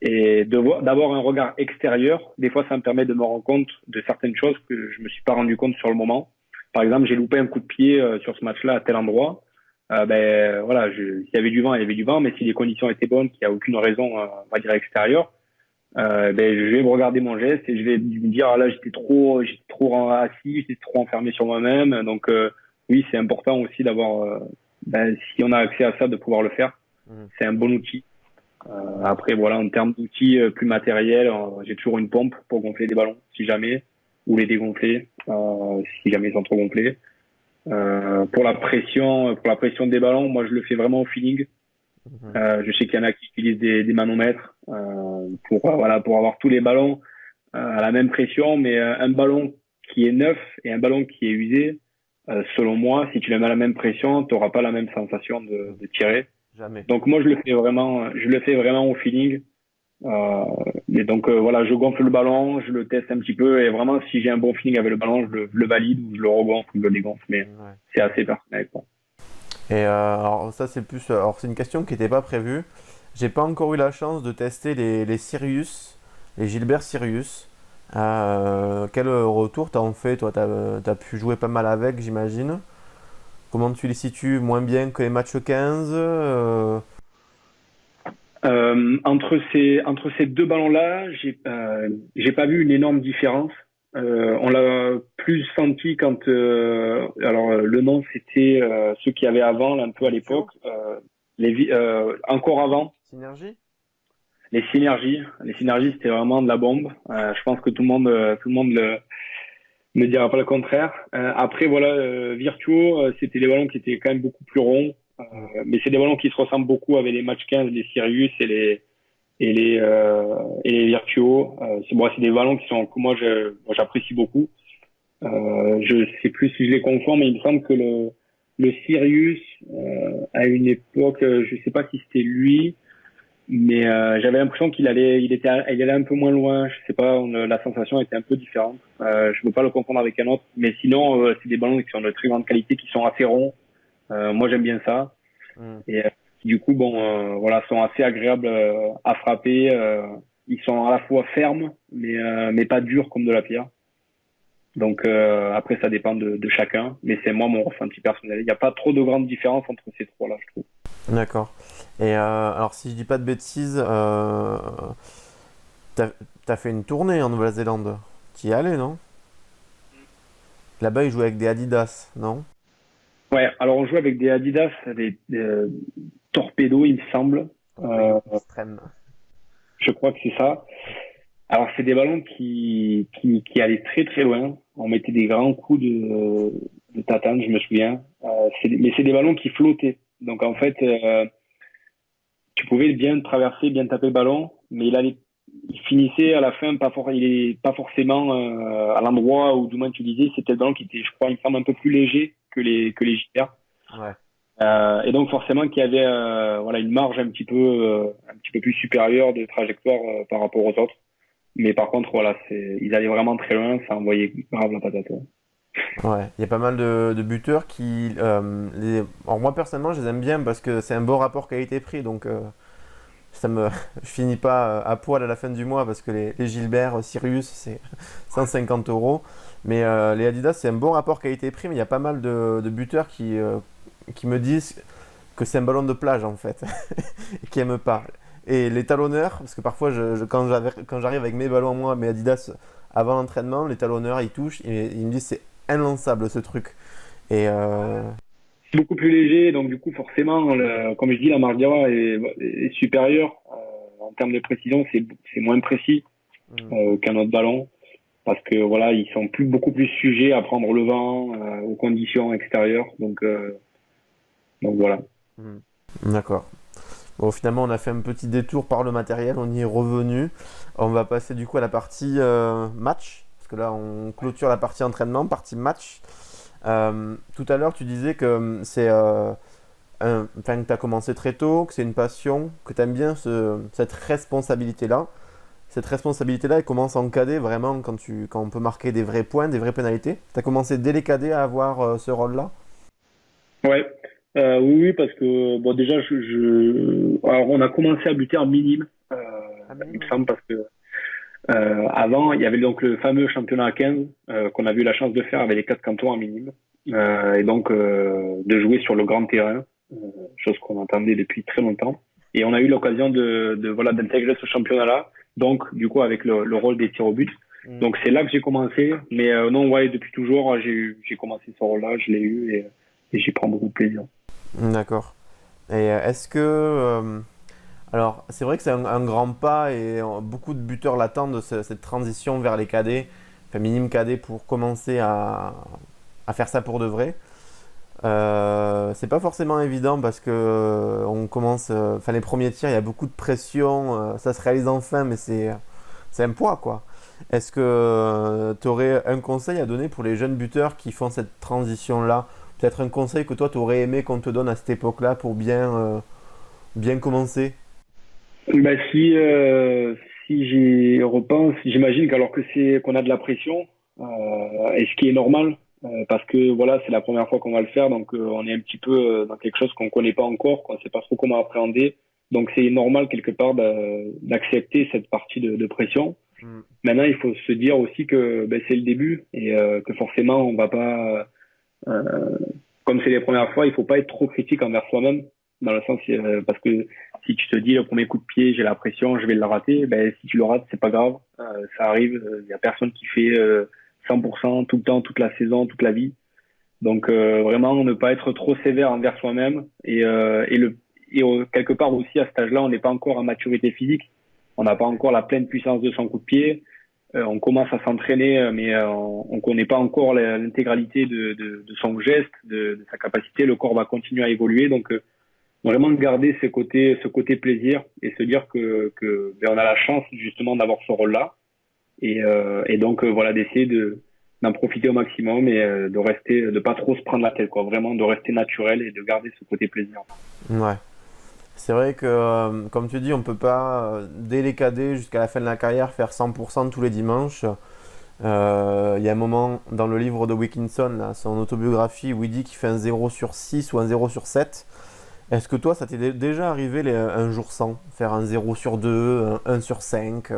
C: Et d'avoir un regard extérieur, des fois ça me permet de me rendre compte de certaines choses que je me suis pas rendu compte sur le moment. Par exemple, j'ai loupé un coup de pied sur ce match-là à tel endroit. Ben voilà, s'il y avait du vent, il y avait du vent, mais si les conditions étaient bonnes, qu'il n'y a aucune raison, on va dire extérieure, je vais me regarder mon geste et je vais me dire ah là j'étais trop assis, j'étais trop enfermé sur moi-même. Donc oui, c'est important aussi d'avoir, si on a accès à ça, de pouvoir le faire.
A: Mhm.
C: C'est un bon outil. Après voilà, en termes d'outils plus matériels, j'ai toujours une pompe pour gonfler des ballons si jamais, ou les dégonfler si jamais ils sont trop gonflés. Pour la pression des ballons, moi je le fais vraiment au feeling.
A: Mhm.
C: Je sais qu'il y en a qui utilisent des manomètres pour avoir tous les ballons à la même pression, mais un ballon qui est neuf et un ballon qui est usé, selon moi, si tu le mets à la même pression, tu n'auras pas la même sensation de tirer.
A: Jamais.
C: Donc moi je le fais vraiment au feeling. Euh, et donc voilà, je gonfle le ballon, je le teste un petit peu et vraiment si j'ai un bon feeling avec le ballon, je le valide ou je le regonfle ou je le dégonfle, mais
A: Ouais.
C: c'est assez personnel, quoi.
A: Et alors ça c'est plus, alors c'est une question qui n'était pas prévue. J'ai pas encore eu la chance de tester les Sirius, les Gilbert Sirius. Quel retour t'as en fait? Toi, t'as pu jouer pas mal avec, j'imagine. Comment tu les situes? Moins bien que les matchs 15
C: Entre ces deux ballons-là, j'ai pas vu une énorme différence. On l'a plus senti quand le nom c'était ceux qu'il y avait avant, là, un peu à l'époque,
A: Virtuo?
C: encore avant
A: Synergie?
C: les synergies. Les synergies c'était vraiment de la bombe. Je pense que tout le monde ne dira pas le contraire. Après voilà, Virtuo, c'était des ballons qui étaient quand même beaucoup plus ronds,
A: Mm.
C: mais c'est des ballons qui se ressemblent beaucoup avec les match 15, les Sirius et les Virtuo. C'est des ballons que moi j'apprécie beaucoup. Je sais plus si je les confonds, mais il me semble que le Sirius à une époque, je sais pas si c'était lui, mais j'avais l'impression il allait un peu moins loin. Je sais pas, la sensation était un peu différente. Je veux pas le confondre avec un autre, mais sinon c'est des ballons qui sont de très grande qualité, qui sont assez ronds. Moi j'aime bien ça.
A: Mm.
C: Et du coup, voilà, sont assez agréables à frapper. Ils sont à la fois fermes, mais pas durs comme de la pierre. Donc après, ça dépend de chacun. Mais c'est moi mon ressenti personnel. Il n'y a pas trop de grande différence entre ces trois-là, je trouve.
A: D'accord. Et alors si je dis pas de bêtises, t'as, t'as fait une tournée en Nouvelle-Zélande. T'y es allé, non? Là-bas ils jouaient avec des Adidas, non?
C: Ouais, alors on joue avec des Adidas, des Torpedo, il me semble. Euh,
A: Torpedo extrême.
C: je crois que c'est ça. Alors c'est des ballons qui allaient très très loin. On mettait des grands coups de tatane, je me souviens. Mais c'est des ballons qui flottaient. Donc en fait, tu pouvais bien traverser, bien taper le ballon, mais il finissait à la fin il est pas forcément à l'endroit où du moins tu disais. C'était le ballon qui était, je crois, il me semble un peu plus léger que les JR.
A: Ouais.
C: Et donc forcément qu'il y avait voilà une marge un petit peu plus supérieure de trajectoire par rapport aux autres. Mais par contre voilà, ils allaient vraiment très loin, ça envoyait grave la patate. Ouais.
A: Ouais, il y a pas mal de buteurs qui. Alors moi personnellement, je les aime bien parce que c'est un bon rapport qualité-prix, donc ça me, je finis pas à poil à la fin du mois parce que les Gilbert, Sirius, c'est 150 euros. Mais les Adidas, c'est un bon rapport qualité-prix, mais il y a pas mal de buteurs qui me disent que c'est un ballon de plage en fait, et qui aiment pas. Et les talonneurs, parce que parfois quand j'arrive avec mes ballons moi, mes Adidas avant l'entraînement, les talonneurs ils touchent et ils me disent c'est inlançable ce truc. Et
C: C'est beaucoup plus léger, donc du coup forcément, comme je dis, la marge d'erreur est supérieure. En termes de précision, c'est moins précis
A: mm,
C: qu'un autre ballon. Parce que voilà, ils sont beaucoup plus sujets à prendre le vent, aux conditions extérieures. Donc voilà.
A: mm. D'accord. Bon, finalement, on a fait un petit détour par le matériel, on y est revenu. On va passer du coup à la partie match, parce que là, on clôture la partie entraînement, partie match. Tout à l'heure, tu disais que enfin, que tu as commencé très tôt, que c'est une passion, que tu aimes bien cette responsabilité-là. Cette responsabilité-là, elle commence en cadet vraiment quand on peut marquer des vrais points, des vraies pénalités. Tu as commencé dès les cadets à avoir ce rôle-là?
C: Ouais. Oui, parce que bon déjà, alors on a commencé à buter en minime,
A: Ah,
C: il me
A: minime.
C: semble, parce que avant, il y avait donc le fameux championnat à 15 qu'on a eu la chance de faire avec les quatre cantons en minime, et donc de jouer sur le grand terrain, chose qu'on entendait depuis très longtemps. Et on a eu l'occasion voilà d'intégrer ce championnat-là. Donc, du coup, avec le rôle des tirs au but. Donc, c'est là que j'ai commencé. Mais non, ouais, depuis toujours, j'ai commencé ce rôle-là, je l'ai eu et j'y prends beaucoup de plaisir.
A: D'accord. Et est-ce que... alors, c'est vrai que c'est un grand pas et beaucoup de buteurs l'attendent de cette transition vers les cadets, enfin minime cadet pour commencer à faire ça pour de vrai. C'est pas forcément évident parce que on commence, enfin les premiers tirs, il y a beaucoup de pression, ça se réalise enfin, mais c'est un poids quoi. Est-ce que tu aurais un conseil à donner pour les jeunes buteurs qui font cette transition-là? Peut-être un conseil que toi tu aurais aimé qu'on te donne à cette époque-là pour bien commencer?
C: Bah, si j'y repense, j'imagine qu'alors que qu'on a de la pression, et ce qui est normal, parce que voilà, c'est la première fois qu'on va le faire, donc on est un petit peu dans quelque chose qu'on connaît pas encore, qu'on sait pas trop comment appréhender. Donc c'est normal quelque part d'accepter cette partie de pression.
A: Mm.
C: Maintenant, il faut se dire aussi que ben, c'est le début et que forcément on va pas, comme c'est les premières fois, il faut pas être trop critique envers soi-même, dans le sens parce que si tu te dis le premier coup de pied, j'ai la pression, je vais le rater, ben si tu le rates, c'est pas grave, ça arrive. Il y a personne qui fait 100% tout le temps, toute la saison, toute la vie. Donc vraiment ne pas être trop sévère envers soi-même quelque part aussi à cet âge-là, on n'est pas encore en maturité physique, on n'a pas encore la pleine puissance de son coup de pied. On commence à s'entraîner, mais on connaît pas encore l'intégralité de son geste, de sa capacité. Le corps va continuer à évoluer, donc vraiment garder ce côté plaisir et se dire que ben, on a la chance justement d'avoir ce rôle-là et donc voilà d'essayer d'en profiter au maximum et de pas trop se prendre la tête, quoi. Vraiment de rester naturel et de garder ce côté plaisir.
A: Ouais. C'est vrai que, comme tu dis, on peut pas, dès les cadets jusqu'à la fin de la carrière, faire 100% tous les dimanches. Il y a un moment dans le livre de Wilkinson, là, son autobiographie, où il dit qu'il fait un 0 sur 6 ou un 0 sur 7. Est-ce que toi, ça t'est déjà arrivé un jour sans faire un 0 sur 2, un 1 sur 5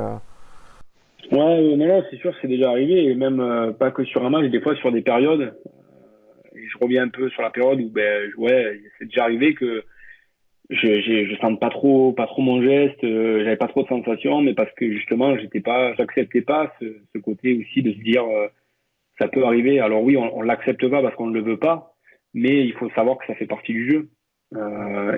C: Ouais, non, c'est sûr, c'est déjà arrivé et même pas que sur un match, des fois sur des périodes. Et je reviens un peu sur la période où ben ouais, c'est déjà arrivé que je sente pas trop mon geste, j'avais pas trop de sensations, mais parce que justement j'acceptais pas ce côté aussi de se dire ça peut arriver. Alors oui, on l'accepte pas parce qu'on ne le veut pas, mais il faut savoir que ça fait partie du jeu.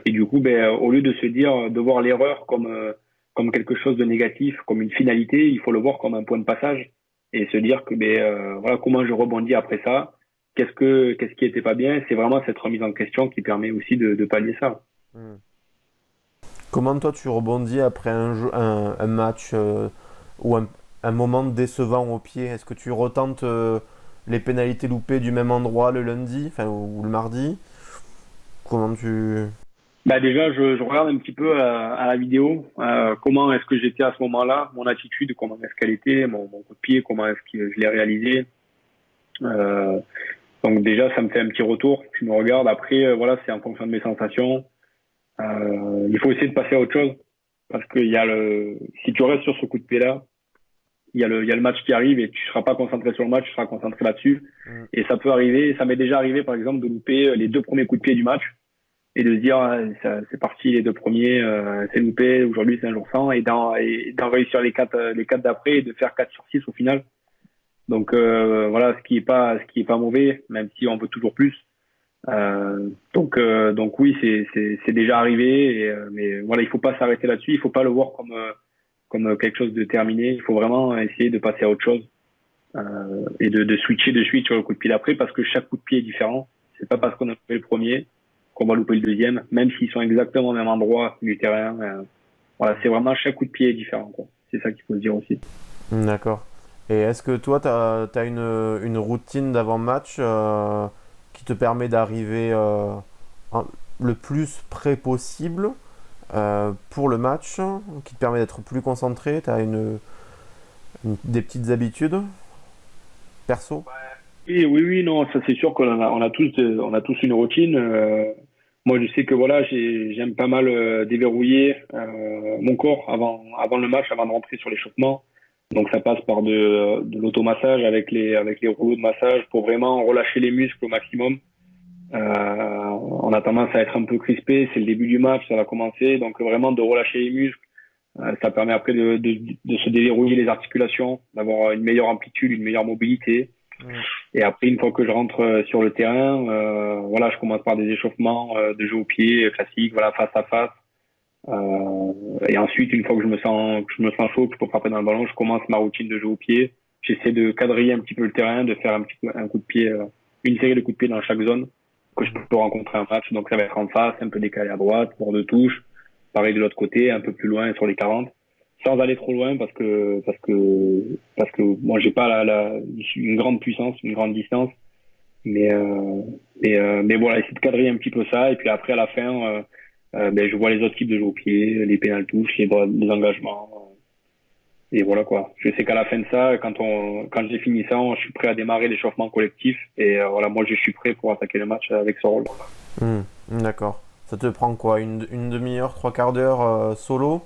C: Et du coup, ben au lieu de se dire de voir l'erreur comme quelque chose de négatif, comme une finalité, il faut le voir comme un point de passage et se dire que ben voilà comment je rebondis après ça. Qu'est-ce qui était pas bien? C'est vraiment cette remise en question qui permet aussi de pallier ça.
A: Hmm. Comment toi tu rebondis après un match ou un moment décevant au pied? Est-ce que tu retentes les pénalités loupées du même endroit le lundi, enfin, ou le mardi? Comment tu...
C: Bah déjà, je regarde un petit peu à la vidéo comment est-ce que j'étais à ce moment-là, mon attitude, comment est-ce qu'elle était, mon coup de pied, comment est-ce que je l'ai réalisé. Euh, donc déjà, ça me fait un petit retour. Je me regarde. Après, voilà, c'est en fonction de mes sensations. Il faut essayer de passer à autre chose parce que si tu restes sur ce coup de pied-là, il y a le match qui arrive et tu seras pas concentré sur le match, tu seras concentré là-dessus. Et ça peut arriver. Ça m'est déjà arrivé, par exemple, de louper les deux premiers coups de pied du match. Et de se dire c'est parti les deux premiers, c'est loupé, aujourd'hui c'est un jour sans, et d'en réussir les quatre d'après et de faire 4 sur 6 au final. Donc voilà, ce qui est pas mauvais, même si on veut toujours plus. Donc oui, c'est déjà arrivé, mais voilà, il faut pas s'arrêter là-dessus, il faut pas le voir comme quelque chose de terminé, il faut vraiment essayer de passer à autre chose et de switcher de suite sur le coup de pied d'après parce que chaque coup de pied est différent. C'est pas parce qu'on a fait le premier qu'on va louper le deuxième, même s'ils sont exactement au même endroit du terrain. Voilà, c'est vraiment chaque coup de pied est différent, quoi. C'est ça qu'il faut se dire aussi.
A: D'accord. Et est-ce que toi, tu as une routine d'avant-match qui te permet d'arriver le plus près possible pour le match, qui te permet d'être plus concentré? Tu as des petites habitudes perso?
C: Oui, non, ça c'est sûr on a tous une routine. Moi, je sais que voilà, j'aime pas mal déverrouiller mon corps avant le match, avant de rentrer sur l'échauffement. Donc ça passe par de l'automassage avec les rouleaux de massage pour vraiment relâcher les muscles au maximum. On a tendance à être un peu crispé, c'est le début du match, ça va commencer, donc vraiment de relâcher les muscles, Ça permet après de se déverrouiller les articulations, d'avoir une meilleure amplitude, une meilleure mobilité. Et après, une fois que je rentre sur le terrain, voilà, je commence par des échauffements de jeu au pied classiques, voilà, face à face. Et ensuite, une fois que je me sens chaud, que je peux frapper dans le ballon, je commence ma routine de jeu au pied. J'essaie de quadriller un petit peu le terrain, de faire un coup de pied, une série de coups de pied dans chaque zone que je peux rencontrer un match. Donc ça va être en face, un peu décalé à droite, bord de touche. Pareil de l'autre côté, un peu plus loin sur les 40, sans aller trop loin parce que moi j'ai pas une grande puissance, une grande distance. Mais voilà, essayer de cadrer un petit peu ça. Et puis après à la fin, je vois les autres types de jeux au pied, les pénales touches, les engagements. Et voilà quoi. Je sais qu'à la fin de ça, quand j'ai fini ça, je suis prêt à démarrer l'échauffement collectif. Et voilà, moi je suis prêt pour attaquer le match avec ce rôle.
A: D'accord. Ça te prend quoi, une demi-heure, trois quarts d'heure solo?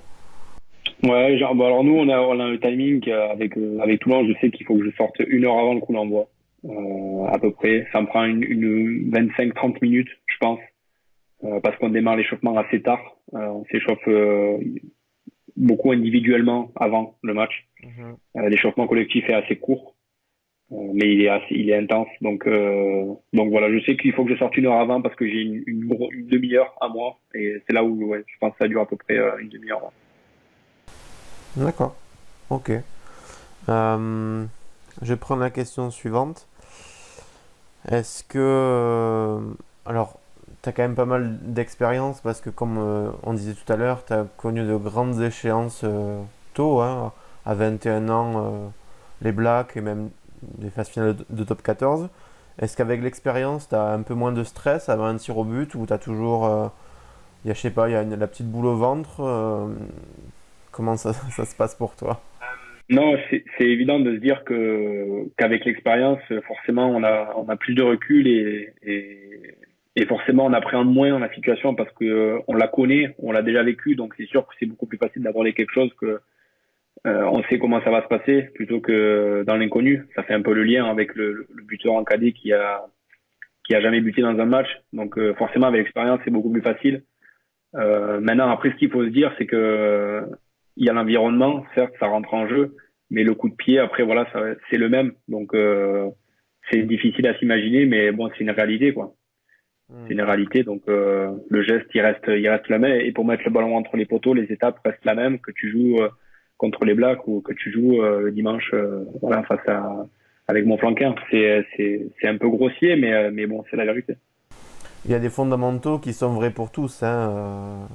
C: Ouais, genre, alors nous on a le timing avec Toulon. Je sais qu'il faut que je sorte 1 heure avant le coup d'envoi, à peu près. Ça me prend une 25-30 minutes, je pense, parce qu'on démarre l'échauffement assez tard. On s'échauffe beaucoup individuellement avant le match. L'échauffement collectif est assez court, mais il est intense. Donc voilà, je sais qu'il faut que je sorte 1 heure avant parce que j'ai une demi-heure à moi, et c'est là où je pense que ça dure à peu près une demi-heure.
A: D'accord. Ok. Je vais prendre la question suivante. Est-ce que... alors, tu as quand même pas mal d'expérience parce que comme on disait tout à l'heure, tu as connu de grandes échéances tôt, hein, à 21 ans, les Blacks et même des phases finales de top 14. Est-ce qu'avec l'expérience, tu as un peu moins de stress avant un tir au but ou tu as toujours... je sais pas, il y a la petite boule au ventre comment ça se passe pour toi?
C: Non, c'est évident de se dire qu'avec l'expérience, forcément, on a plus de recul et forcément, on appréhende moins la situation parce que on la connaît, on l'a déjà vécu, donc c'est sûr que c'est beaucoup plus facile d'aborder quelque chose que on sait comment ça va se passer plutôt que dans l'inconnu. Ça fait un peu le lien avec le buteur en cadet qui a jamais buté dans un match, donc forcément avec l'expérience, c'est beaucoup plus facile. Maintenant, après, ce qu'il faut se dire, c'est que il y a l'environnement, certes, ça rentre en jeu, mais le coup de pied, après, voilà, c'est le même. Donc, c'est difficile à s'imaginer, mais bon, c'est une réalité, quoi. C'est une réalité. Donc, le geste, il reste le même. Et pour mettre le ballon entre les poteaux, les étapes restent la même que tu joues contre les Blacks ou que tu joues le dimanche, voilà, avec mon flanqueur. C'est un peu grossier, mais bon, c'est la vérité.
A: Il y a des fondamentaux qui sont vrais pour tous, hein.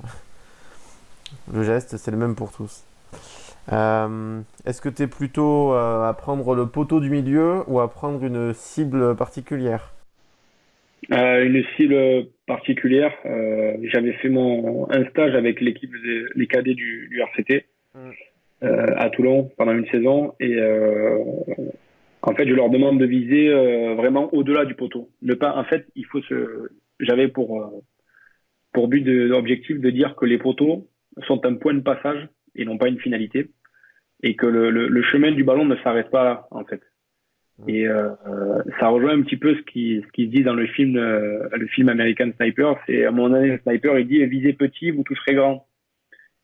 A: Le geste, c'est le même pour tous. Est-ce que tu es plutôt à prendre le poteau du milieu ou à prendre une cible particulière?
C: Une cible particulière. J'avais fait un stage avec les cadets du RCT à Toulon pendant une saison et en fait, je leur demande de viser vraiment au-delà du poteau. En fait, j'avais pour but objectif de dire que les poteaux sont un point de passage et non pas une finalité, et que le chemin du ballon ne s'arrête pas là, en fait. Et ça rejoint un petit peu ce qui se dit dans le film American Sniper. C'est à mon avis, le sniper, il dit visez petit, vous toucherez grand.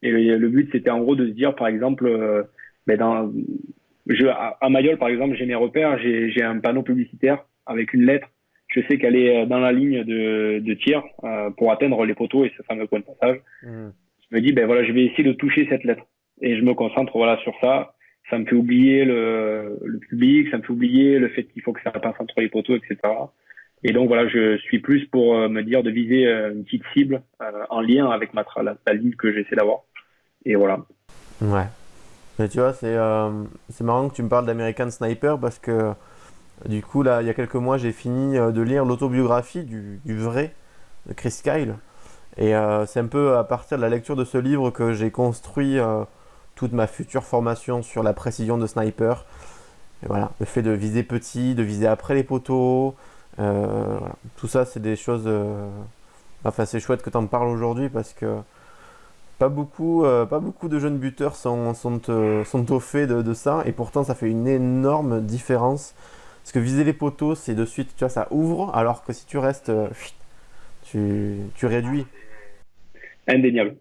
C: Et le but, c'était en gros de se dire, par exemple, à Mayol, par exemple, j'ai mes repères, j'ai un panneau publicitaire avec une lettre. Je sais qu'elle est dans la ligne de tir pour atteindre les poteaux et ce fameux point de passage. Je me dis, voilà, je vais essayer de toucher cette lettre. Et je me concentre, voilà, sur ça. Ça me fait oublier le public, ça me fait oublier le fait qu'il faut que ça passe entre les poteaux, etc. Et donc, voilà, je suis plus pour me dire de viser une petite cible en lien avec la ligne que j'essaie d'avoir. Et voilà.
A: Ouais. Mais tu vois, c'est marrant que tu me parles d'American Sniper parce que du coup, là, il y a quelques mois, j'ai fini de lire l'autobiographie du vrai de Chris Kyle. Et c'est un peu à partir de la lecture de ce livre que j'ai construit toute ma future formation sur la précision de sniper. Et voilà, le fait de viser petit, de viser après les poteaux, voilà. Tout ça, c'est des choses... Enfin, c'est chouette que tu en parles aujourd'hui parce que pas beaucoup de jeunes buteurs sont au fait de ça. Et pourtant, ça fait une énorme différence. Parce que viser les poteaux, c'est de suite, tu vois, ça ouvre. Alors que si tu restes... tu réduis.
C: Indéniable.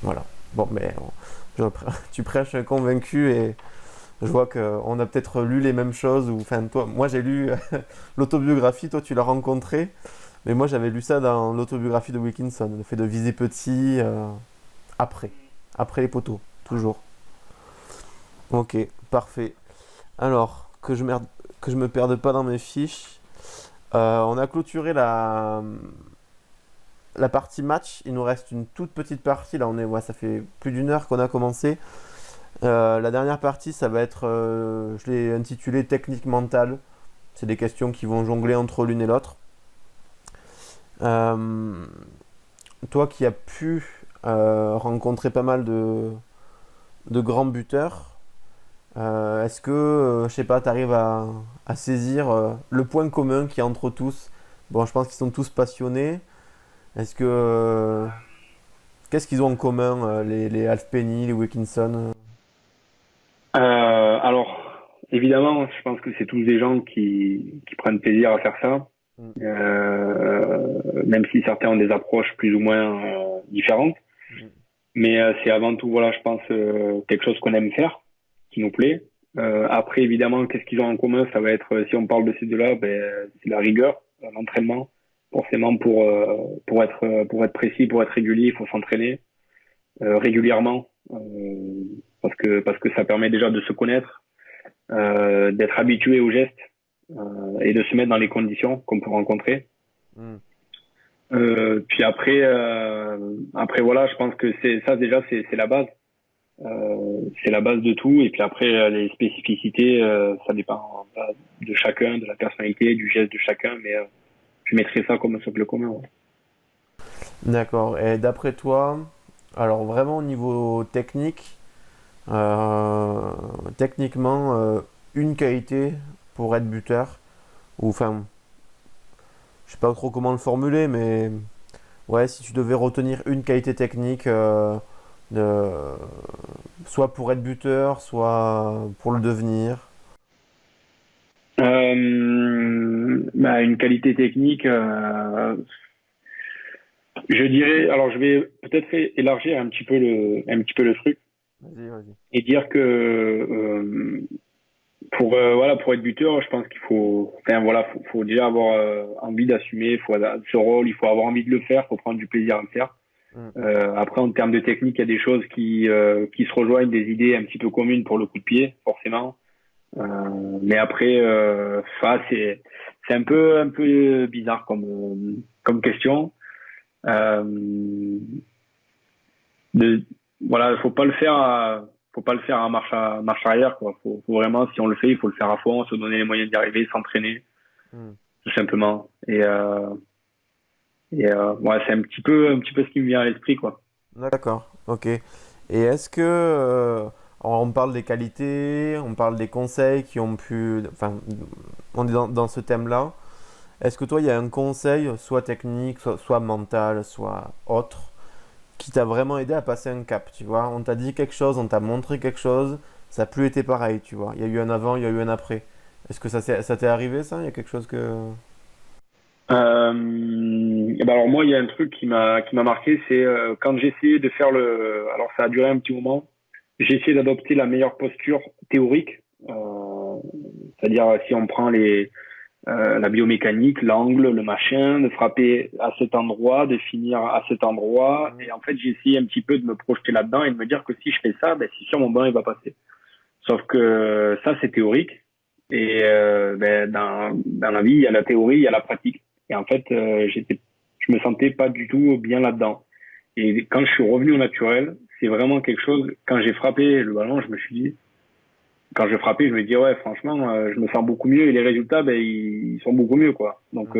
A: Voilà. Bon, mais Tu prêches convaincu et je vois qu'on a peut-être lu les mêmes choses. Ou, enfin, toi, moi j'ai lu l'autobiographie, toi tu l'as rencontré. Mais moi j'avais lu ça dans l'autobiographie de Wilkinson, le fait de viser petit après, après les poteaux, toujours. Ok, parfait. Alors, que je me perde pas dans mes fiches, on a clôturé la partie match. Il nous reste une toute petite partie. Là, ouais, ça fait plus d'une heure qu'on a commencé. La dernière partie, ça va être, je l'ai intitulé technique mentale. C'est des questions qui vont jongler entre l'une et l'autre. Euh, Toi qui as pu rencontrer pas mal de grands buteurs, est-ce que, je sais pas, tu arrives à saisir le point commun qu'il y a entre tous? Bon, je pense qu'ils sont tous passionnés. Est-ce que, qu'est-ce qu'ils ont en commun, les Halfpenny, les Wilkinson?
C: Alors, évidemment, je pense que c'est tous des gens qui prennent plaisir à faire ça,
A: Mm.
C: même si certains ont des approches plus ou moins différentes.
A: Mm.
C: Mais c'est avant tout, voilà, je pense, quelque chose qu'on aime faire, qui nous plaît. Après, évidemment, qu'est-ce qu'ils ont en commun? Ça va être, si on parle de ces deux-là, ben, c'est la rigueur, l'entraînement. Forcément, pour être précis, pour être régulier, il faut s'entraîner régulièrement, parce que ça permet déjà de se connaître, d'être habitué aux gestes et de se mettre dans les conditions qu'on peut rencontrer.
A: Mm.
C: Puis après voilà, je pense que c'est ça déjà, c'est la base. C'est la base de tout. Et puis après, les spécificités, ça dépend de chacun, de la personnalité, du geste de chacun. Mais je mettrais ça comme un socle commun. Ouais.
A: D'accord. Et d'après toi, alors vraiment au niveau technique, techniquement, une qualité pour être buteur, ou enfin, je sais pas trop comment le formuler, mais ouais, si tu devais retenir une qualité technique, de- soit pour être buteur, soit pour le devenir.
C: Bah, une qualité technique, je dirais. Alors, je vais peut-être élargir un petit peu le truc
A: Vas-y, vas-y.
C: et dire que voilà, pour être buteur, je pense qu'il faut, enfin voilà, faut déjà avoir envie d'assumer, ce rôle, il faut avoir envie de le faire, faut prendre du plaisir à le faire.
A: Mm.
C: Après, en termes de technique, il y a des choses qui se rejoignent, des idées un petit peu communes pour le coup de pied, forcément. Mais après, ça c'est un peu bizarre comme question. Euh, de Voilà, faut pas le faire à marche arrière, quoi. Faut vraiment, si on le fait, il faut le faire à fond, se donner les moyens d'y arriver, s'entraîner,
A: Mm.
C: tout simplement. Ouais, c'est un petit peu ce qui me vient à l'esprit, quoi.
A: D'accord, ok. Et est-ce que on parle des qualités, on parle des conseils qui ont pu, enfin, on est dans ce thème-là. Est-ce que toi, il y a un conseil, soit technique, soit mental, soit autre, qui t'a vraiment aidé à passer un cap, tu vois? On t'a dit quelque chose, on t'a montré quelque chose, ça n'a plus été pareil, tu vois? Il y a eu un avant, il y a eu un après. Est-ce que ça t'est arrivé, ça? Il y a quelque chose que...
C: Et ben alors moi, il y a un truc qui m'a marqué, c'est quand j'ai essayé de faire alors ça a duré un petit moment, j'ai essayé d'adopter la meilleure posture théorique, c'est-à-dire si on prend la biomécanique, l'angle, le machin, de frapper à cet endroit, de finir à cet endroit,
A: Mhm.
C: et en fait j'ai essayé un petit peu de me projeter là-dedans et de me dire que si je fais ça, ben c'est sûr mon ballon il va passer. Sauf que ça c'est théorique. Et ben, dans la vie, il y a la théorie, il y a la pratique. Et en fait, je me sentais pas du tout bien là-dedans. Et quand je suis revenu au naturel, c'est vraiment quelque chose. Quand j'ai frappé le ballon, je me suis dit, quand je frappais, je me dis ouais, franchement, je me sens beaucoup mieux et les résultats, ben ils sont beaucoup mieux quoi. Donc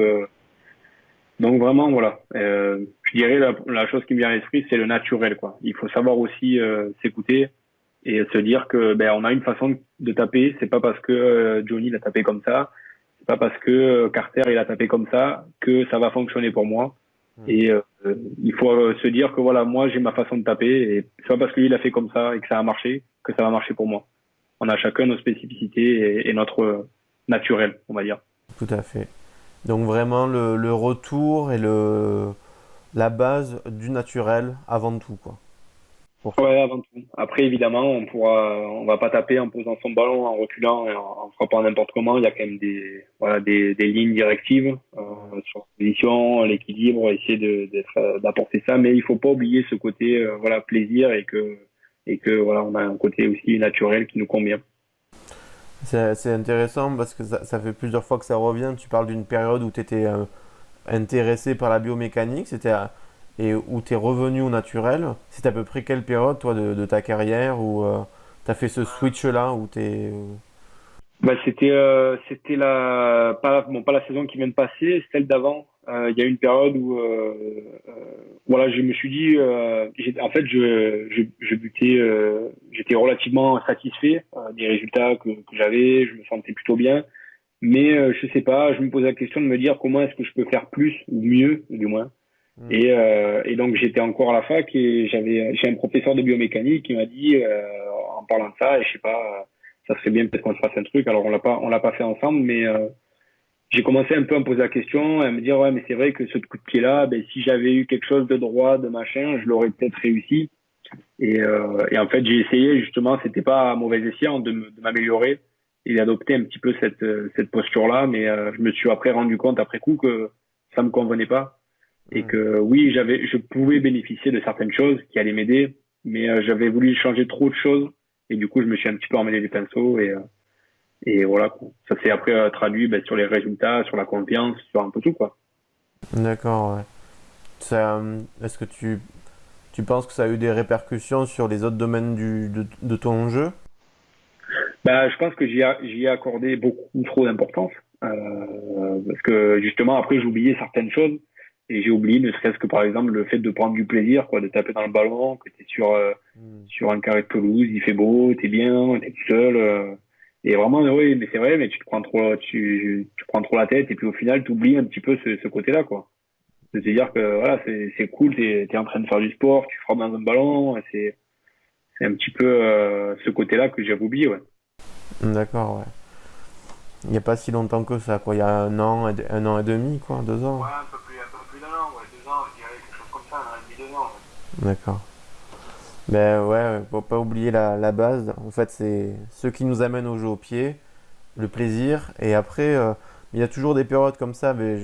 C: vraiment voilà. Je dirais la chose qui me vient à l'esprit, c'est le naturel quoi. Il faut savoir aussi s'écouter et se dire que ben on a une façon de taper. C'est pas parce que Johnny l'a tapé comme ça, c'est pas parce que Carter il a tapé comme ça que ça va fonctionner pour moi.
A: Mhm.
C: Et il faut se dire que voilà, moi j'ai ma façon de taper et c'est pas parce que lui il a fait comme ça et que ça a marché que ça va marcher pour moi. On a chacun nos spécificités et notre naturel, on va dire.
A: Tout à fait. Donc vraiment le retour et la base du naturel avant tout, quoi.
C: Ouais, avant tout. Après, évidemment, on va pas taper en posant son ballon, en reculant et en frappant n'importe comment. Il y a quand même des lignes directives sur la position, l'équilibre, essayer d'apporter ça. Mais il faut pas oublier ce côté, plaisir et que voilà, on a un côté aussi naturel qui nous convient.
A: C'est intéressant parce que ça fait plusieurs fois que ça revient. Tu parles d'une période où tu étais intéressé par la biomécanique, et où tu es revenu au naturel. C'est à peu près quelle période, toi, de ta carrière où tu as fait ce switch-là, où t'es...
C: Bah, c'était pas la saison qui vient de passer, celle d'avant. Il y a eu une période où je me suis dit en fait je butais j'étais relativement satisfait des résultats que j'avais, je me sentais plutôt bien, mais je sais pas, je me posais la question de me dire comment est-ce que je peux faire plus ou mieux du moins.
A: Hmm.
C: Et donc j'étais encore à la fac et j'ai un professeur de biomécanique qui m'a dit en parlant de ça, et je sais pas, ça serait bien peut-être qu'on se fasse un truc. Alors on l'a pas fait ensemble, mais j'ai commencé un peu à me poser la question, à me dire ouais, mais c'est vrai que ce coup de pied là, ben si j'avais eu quelque chose de droit, de machin, je l'aurais peut-être réussi. Et en fait j'ai essayé justement, c'était pas à mauvais escient de m'améliorer et d'adopter un petit peu cette posture là, mais je me suis après rendu compte après coup que ça me convenait pas et
A: Hmm.
C: que oui, je pouvais bénéficier de certaines choses qui allaient m'aider, mais j'avais voulu changer trop de choses et du coup, je me suis un petit peu emmêlé les pinceaux et voilà, quoi. Ça s'est après traduit sur les résultats, sur la confiance, sur un peu tout, quoi.
A: D'accord, ouais. Est-ce que tu penses que ça a eu des répercussions sur les autres domaines de ton jeu?
C: Bah, je pense que j'y ai accordé beaucoup trop d'importance parce que justement après j'oubliais certaines choses et j'ai oublié ne serait-ce que par exemple le fait de prendre du plaisir, quoi, de taper dans le ballon, que t'es
A: Hmm.
C: sur un carré de pelouse, il fait beau, t'es bien, t'es tout seul. Et vraiment, oui, mais c'est vrai, mais tu prends trop la tête et puis au final, t'oublies un petit peu ce côté-là, quoi. De te dire que voilà, c'est cool, t'es en train de faire du sport, tu frappes dans un ballon, c'est un petit peu ce côté-là que j'avais oublié, ouais.
A: D'accord, ouais. Il n'y a pas si longtemps que ça, quoi. Il y a un an et demi, quoi, 2 ans.
D: Ouais, un peu plus d'un an, ouais, 2 ans, je dirais quelque chose comme ça, un an et demi, 2 ans. Ouais.
A: D'accord. Ben ouais, faut pas oublier la base. En fait, c'est ce qui nous amène au jeu au pied, le plaisir. Et après, il y a toujours des périodes comme ça, mais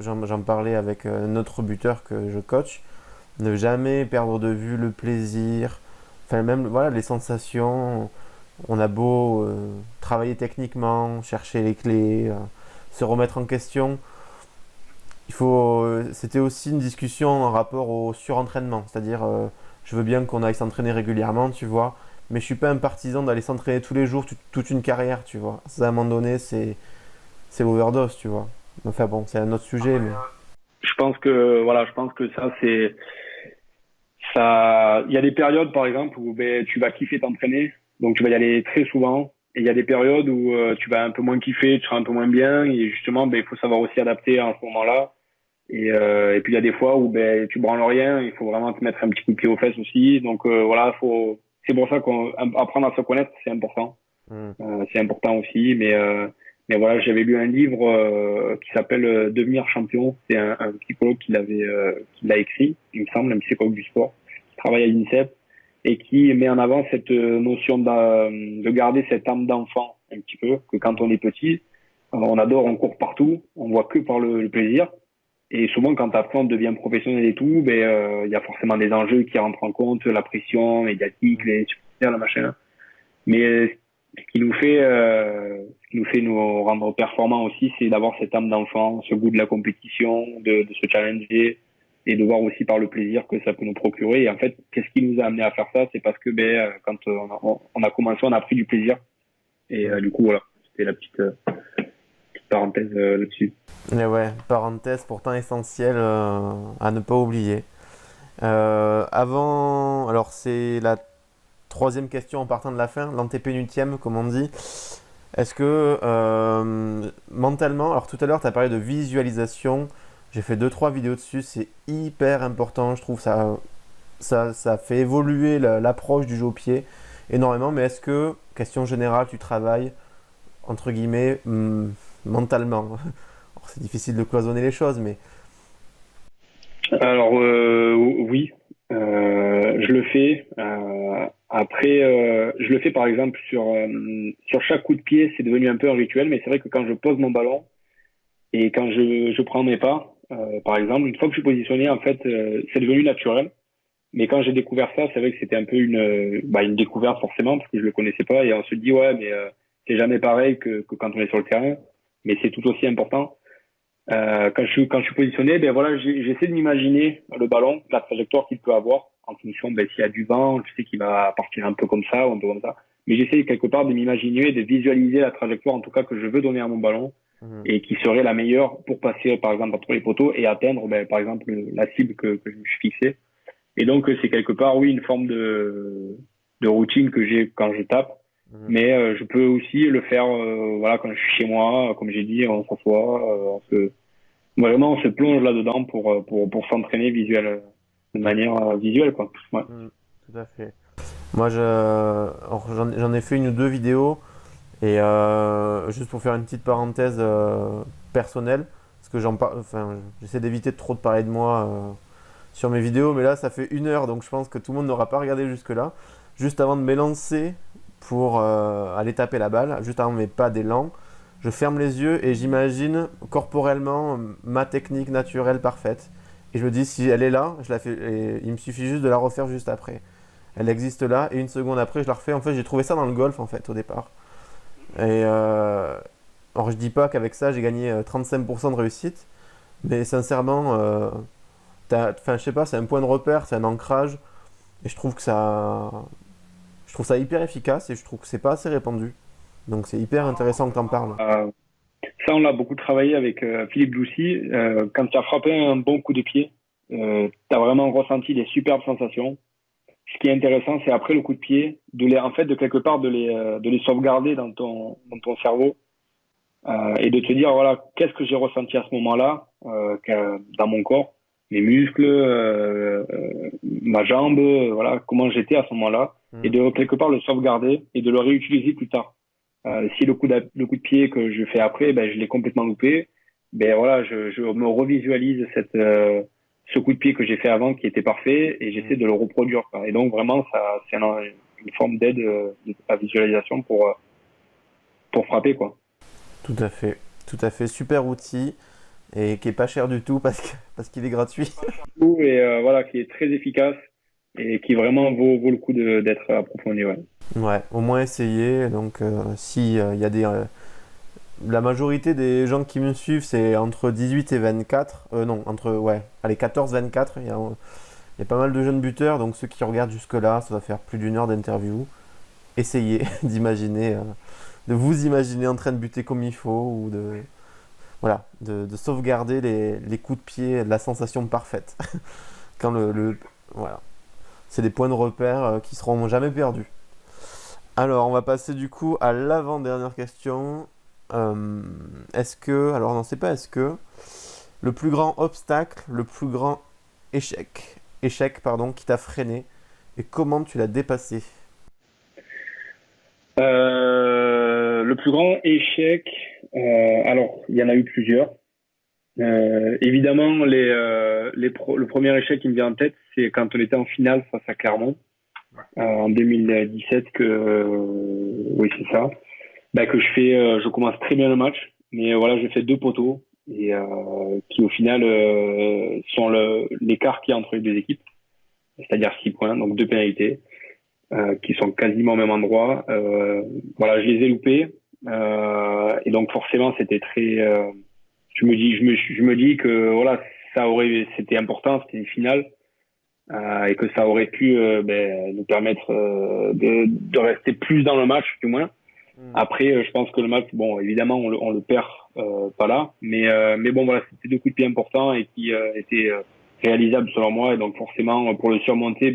A: j'en parlais avec notre buteur que je coach. Ne jamais perdre de vue le plaisir, enfin même voilà, les sensations. On a beau travailler techniquement, chercher les clés, se remettre en question. C'était aussi une discussion en rapport au surentraînement, c'est-à-dire je veux bien qu'on aille s'entraîner régulièrement, tu vois, mais je suis pas un partisan d'aller s'entraîner tous les jours toute une carrière, tu vois. Ça, à un moment donné, c'est l'overdose, tu vois. Enfin bon, c'est un autre sujet,
D: Après,
A: mais
C: Je pense que ça, ça, il y a des périodes, par exemple, où ben, tu vas kiffer t'entraîner, donc tu vas y aller très souvent. Et il y a des périodes où tu vas un peu moins kiffer, tu seras un peu moins bien, et justement, ben, il faut savoir aussi adapter à ce moment-là. Et puis il y a des fois où ben, tu branles rien, il faut vraiment te mettre un petit coup de pied aux fesses aussi. Donc c'est pour ça qu'apprendre à se connaître, c'est important.
A: hmm,
C: C'est important aussi, mais voilà, j'avais lu un livre qui s'appelle Devenir champion. C'est un psychologue qui l'a écrit, il me semble, un psychologue du sport, qui travaille à l'INSEP et qui met en avant cette notion de garder cette âme d'enfant un petit peu, que quand on est petit, on adore, on court partout, on voit que par le plaisir. Et souvent, quand après on devient professionnel et tout, ben il y a forcément des enjeux qui rentrent en compte, la pression médiatique, les supporters, le machin. Mais ce qui nous fait nous rendre performants aussi, c'est d'avoir cette âme d'enfant, ce goût de la compétition, de se challenger et de voir aussi par le plaisir que ça peut nous procurer. Et en fait, qu'est-ce qui nous a amené à faire ça? C'est parce que quand on a commencé, on a pris du plaisir. Et
A: hmm.
C: du coup, voilà, c'était la petite parenthèse là-dessus.
A: Mais ouais, parenthèse pourtant essentielle à ne pas oublier. Alors c'est la troisième question en partant de la fin, l'antépénultième comme on dit. Est-ce que mentalement, alors tout à l'heure tu as parlé de visualisation, j'ai fait deux trois vidéos dessus, c'est hyper important, je trouve ça fait évoluer l'approche du jeu au pied énormément, mais est-ce que, question générale, tu travailles entre guillemets mentalement? Alors, c'est difficile de cloisonner les choses, mais
C: Alors oui, Je le fais. Après, je le fais par exemple sur chaque coup de pied, c'est devenu un peu un rituel, mais c'est vrai que quand je pose mon ballon et quand je prends mes pas, par exemple, une fois que je suis positionné, en fait, c'est devenu naturel. Mais quand j'ai découvert ça, c'est vrai que c'était un peu une découverte forcément parce que je le connaissais pas et on se dit ouais, mais c'est jamais pareil que quand on est sur le terrain, mais c'est tout aussi important. Quand je suis positionné, ben voilà, j'essaie de m'imaginer le ballon, la trajectoire qu'il peut avoir en fonction, ben s'il y a du vent, je sais qu'il va partir un peu comme ça ou un peu comme ça. Mais j'essaie quelque part de m'imaginer, de visualiser la trajectoire en tout cas que je veux donner à mon ballon
A: Mhm.
C: et qui serait la meilleure pour passer par exemple entre les poteaux et atteindre ben, par exemple la cible que je me suis fixée. Et donc c'est quelque part oui une forme de routine que j'ai quand je tape.
A: Mhm.
C: Mais je peux aussi le faire voilà quand je suis chez moi, comme j'ai dit, on s'assoit, vraiment on se plonge là-dedans pour s'entraîner de manière visuelle quoi. Ouais.
A: Mhm. Tout à fait. Moi, alors, j'en ai fait une ou deux vidéos. Et juste pour faire une petite parenthèse personnelle, parce que enfin, j'essaie d'éviter trop de parler de moi sur mes vidéos, mais là ça fait 1 heure, donc je pense que tout le monde n'aura pas regardé jusque-là. Juste avant de m'élancer pour aller taper la balle, juste avant mes pas d'élan, je ferme les yeux et j'imagine corporellement ma technique naturelle parfaite. Et je me dis, si elle est là, je la fais, et il me suffit juste de la refaire juste après. Elle existe là, et une seconde après, je la refais. En fait, j'ai trouvé ça dans le golf, en fait, au départ. Et alors je dis pas qu'avec ça j'ai gagné 35% de réussite, mais sincèrement, enfin je sais pas, c'est un point de repère, c'est un ancrage, et je trouve ça hyper efficace et je trouve que c'est pas assez répandu. Donc c'est hyper intéressant que t'en parles.
C: Euh, Ça on l'a beaucoup travaillé avec Philippe Doucy. Quand tu as frappé un bon coup de pied, tu as vraiment ressenti des superbes sensations. Ce qui est intéressant, c'est après le coup de pied, en fait, de quelque part, de les sauvegarder dans ton cerveau, et de te dire, voilà, qu'est-ce que j'ai ressenti à ce moment-là, dans mon corps, mes muscles, ma jambe, voilà, comment j'étais à ce moment-là, et
A: Mm.
C: de quelque part le sauvegarder et de le réutiliser plus tard. Si le coup de pied que je fais après, ben, je l'ai complètement loupé, ben voilà, je me revisualise ce coup de pied que j'ai fait avant qui était parfait et j'essaie
A: Mm.
C: de le reproduire, quoi. Et donc vraiment, ça, c'est une forme d'aide de la visualisation pour frapper, quoi.
A: Tout à fait, super outil et qui est pas cher du tout parce qu'il est gratuit.
C: Et voilà, qui est très efficace et qui vraiment vaut le coup d'être approfondi, ouais.
A: Ouais, au moins essayer. Donc si il y a la majorité des gens qui me suivent, c'est entre 18 et 24. Non, ouais, allez, 14-24. Il y a pas mal de jeunes buteurs, donc ceux qui regardent jusque-là, ça va faire plus d'1 heure d'interview. Essayez d'imaginer, de vous imaginer en train de buter comme il faut, ou voilà, de sauvegarder les coups de pied, la sensation parfaite. Quand voilà. C'est des points de repère qui seront jamais perdus. Alors, on va passer du coup à l'avant-dernière question. Alors non, c'est pas est-ce que, le plus grand obstacle, le plus grand échec, pardon, qui t'a freiné, et comment tu l'as dépassé?
C: Le plus grand échec, alors il y en a eu plusieurs. Évidemment, le premier échec qui me vient en tête, c'est quand on était en finale face à Clermont en 2017 oui c'est ça, bah, je commence très bien le match, mais voilà je fais 2 poteaux et qui au final sont l'écart qu'il y a entre les deux équipes, c'est-à-dire 6 points, donc 2 pénalités qui sont quasiment au même endroit. Voilà, je les ai loupés et donc forcément c'était très je me dis que voilà, c'était important, c'était une finale, et que ça aurait pu nous permettre de rester plus dans le match, du moins.
A: Hmm.
C: Après, je pense que le match, bon, évidemment, on le perd pas là, mais bon, voilà, c'était 2 coups de pied importants et qui étaient réalisables selon moi, et donc forcément, pour le surmonter,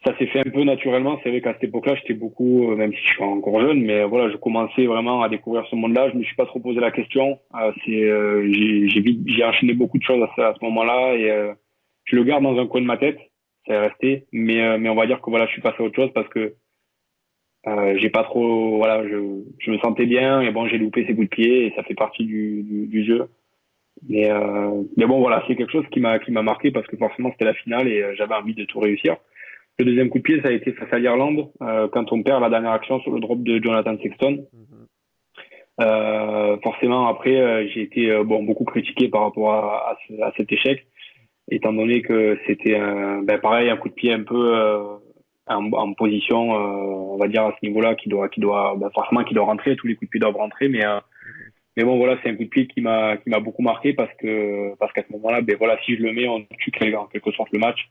C: ça s'est fait un peu naturellement. C'est vrai qu'à cette époque-là, j'étais beaucoup, même si je suis encore jeune, mais voilà, je commençais vraiment à découvrir ce monde-là. Je me suis pas trop posé la question. J'ai enchaîné beaucoup de choses à ce moment-là et je le garde dans un coin de ma tête. Ça est resté, mais on va dire que voilà, je suis passé à autre chose parce que j'ai pas trop, voilà, je me sentais bien et bon, j'ai loupé ces coups de pied et ça fait partie du jeu. Mais bon, voilà, c'est quelque chose qui m'a marqué parce que forcément c'était la finale et j'avais envie de tout réussir. Le deuxième coup de pied, ça a été face à l'Irlande, quand on perd la dernière action sur le drop de Jonathan Sexton.
A: Mhm.
C: Forcément, après, j'ai été beaucoup critiqué par rapport à cet échec, étant donné que c'était pareil, un coup de pied un peu en position, on va dire à ce niveau-là, forcément qui doit rentrer. Tous les coups de pied doivent rentrer, mais bon, voilà, c'est un coup de pied qui m'a beaucoup marqué parce qu'à ce moment-là, voilà, si je le mets, on tue en quelque sorte le match.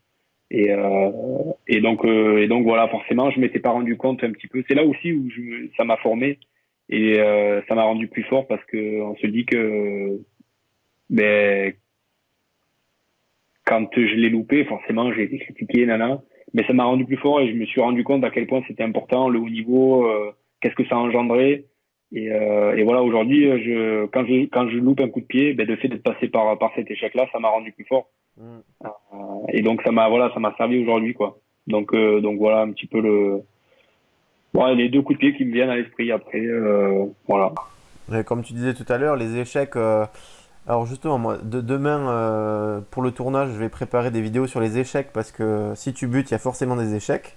C: Et donc voilà, forcément, je m'étais pas rendu compte un petit peu. C'est là aussi où ça m'a formé et ça m'a rendu plus fort parce que on se dit que ben quand je l'ai loupé, forcément, j'ai été critiqué, nana, mais ça m'a rendu plus fort et je me suis rendu compte à quel point c'était important le haut niveau, qu'est-ce que ça engendrait. Et voilà, aujourd'hui, quand je loupe un coup de pied, le fait d'être passé par cet échec-là, ça m'a rendu plus fort.
A: Mhm.
C: Et donc ça m'a servi aujourd'hui, quoi. Donc voilà un petit peu les deux coups de pied qui me viennent à l'esprit après, voilà.
A: Et comme tu disais tout à l'heure, les échecs. Alors justement, moi, demain, pour le tournage, je vais préparer des vidéos sur les échecs parce que si tu butes, il y a forcément des échecs.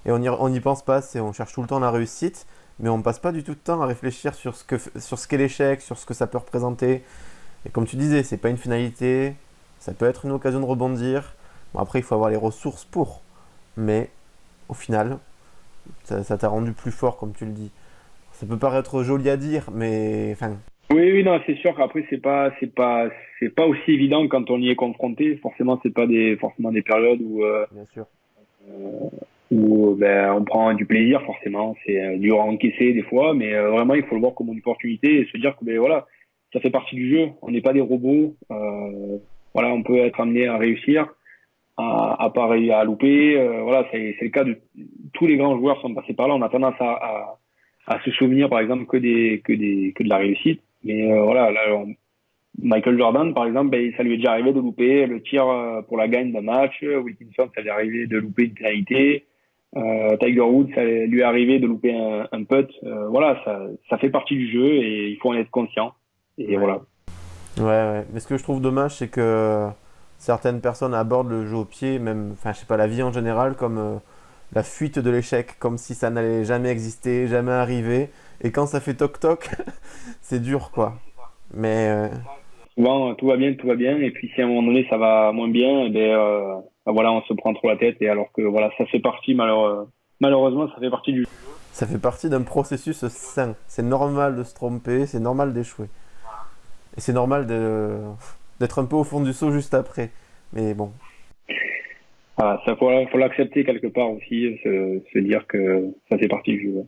A: Et on n'y pense pas, on cherche tout le temps la réussite, mais on passe pas du tout de temps à réfléchir sur ce qu'est l'échec, sur ce que ça peut représenter. Et comme tu disais, c'est pas une finalité, ça peut être une occasion de rebondir. Bon, après, il faut avoir les ressources pour. Mais au final, ça t'a rendu plus fort, comme tu le dis. Ça peut paraître joli à dire, mais enfin,
C: Oui, oui, non, c'est sûr qu'après c'est pas aussi évident quand on y est confronté. Forcément, c'est pas forcément des périodes
A: bien sûr.
C: on prend du plaisir. Forcément, c'est dur à encaisser des fois, mais vraiment il faut le voir comme une opportunité et se dire que voilà, ça fait partie du jeu. On n'est pas des robots. Voilà, on peut être amené à réussir, à pareil, à louper. Voilà, c'est le cas de tous les grands joueurs sont passés par là. On a tendance à se souvenir, par exemple, que de la réussite. Mais voilà, là, Michael Jordan, par exemple, ça lui est déjà arrivé de louper le tir pour la gagne d'un match. Wilkinson, ça lui est arrivé de louper une pénalité. Tiger Woods, ça lui est arrivé de louper un putt. Voilà, ça fait partie du jeu et il faut en être conscient. Et
A: Ouais.
C: voilà.
A: Ouais, ouais. Mais ce que je trouve dommage, c'est que certaines personnes abordent le jeu au pied, même, enfin, je sais pas, la vie en général, comme la fuite de l'échec, comme si ça n'allait jamais exister, jamais arriver. Et quand ça fait toc-toc, c'est dur, quoi. Mais
C: Souvent, tout va bien, tout va bien. Et puis, si à un moment donné, ça va moins bien, voilà, on se prend trop la tête. Et alors que, voilà, ça fait partie, malheureusement, ça fait partie du jeu.
A: ça fait partie d'un processus sain. C'est normal de se tromper, c'est normal d'échouer. Et c'est normal d'être un peu au fond du seau juste après. Mais bon,
C: Voilà, ça faut l'accepter quelque part aussi, se dire que ça fait partie du jeu.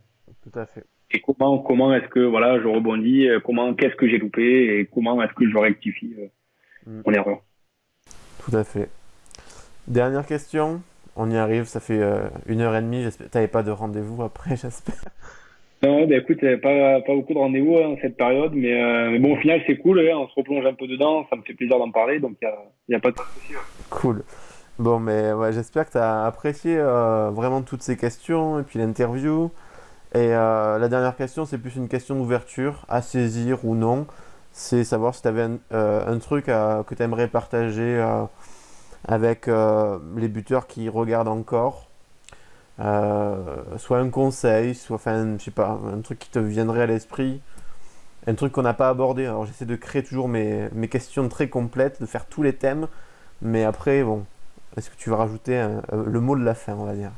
A: tout à fait.
C: Et comment est-ce que, voilà, je rebondis, qu'est-ce que j'ai loupé et comment est-ce que je rectifie
A: Mm,
C: mon erreur.
A: tout à fait. Dernière question. On y arrive, ça fait 1h30. T'avais pas de rendez-vous après, j'espère.
C: Non, écoute, pas beaucoup de rendez-vous en cette période, mais bon, au final, c'est cool, hein, on se replonge un peu dedans, ça me fait plaisir d'en parler, donc y a pas de souci.
A: Cool. Bon, mais ouais, j'espère que tu as apprécié vraiment toutes ces questions et puis l'interview. Et la dernière question, c'est plus une question d'ouverture, à saisir ou non. C'est savoir si tu avais un truc que tu aimerais partager avec les buteurs qui regardent encore. Soit un conseil, soit, enfin, je sais pas, un truc qui te viendrait à l'esprit. Un truc qu'on n'a pas abordé. Alors j'essaie de créer toujours mes questions très complètes, de faire tous les thèmes. Mais après, bon, est-ce que tu veux rajouter le mot de la fin, on va dire?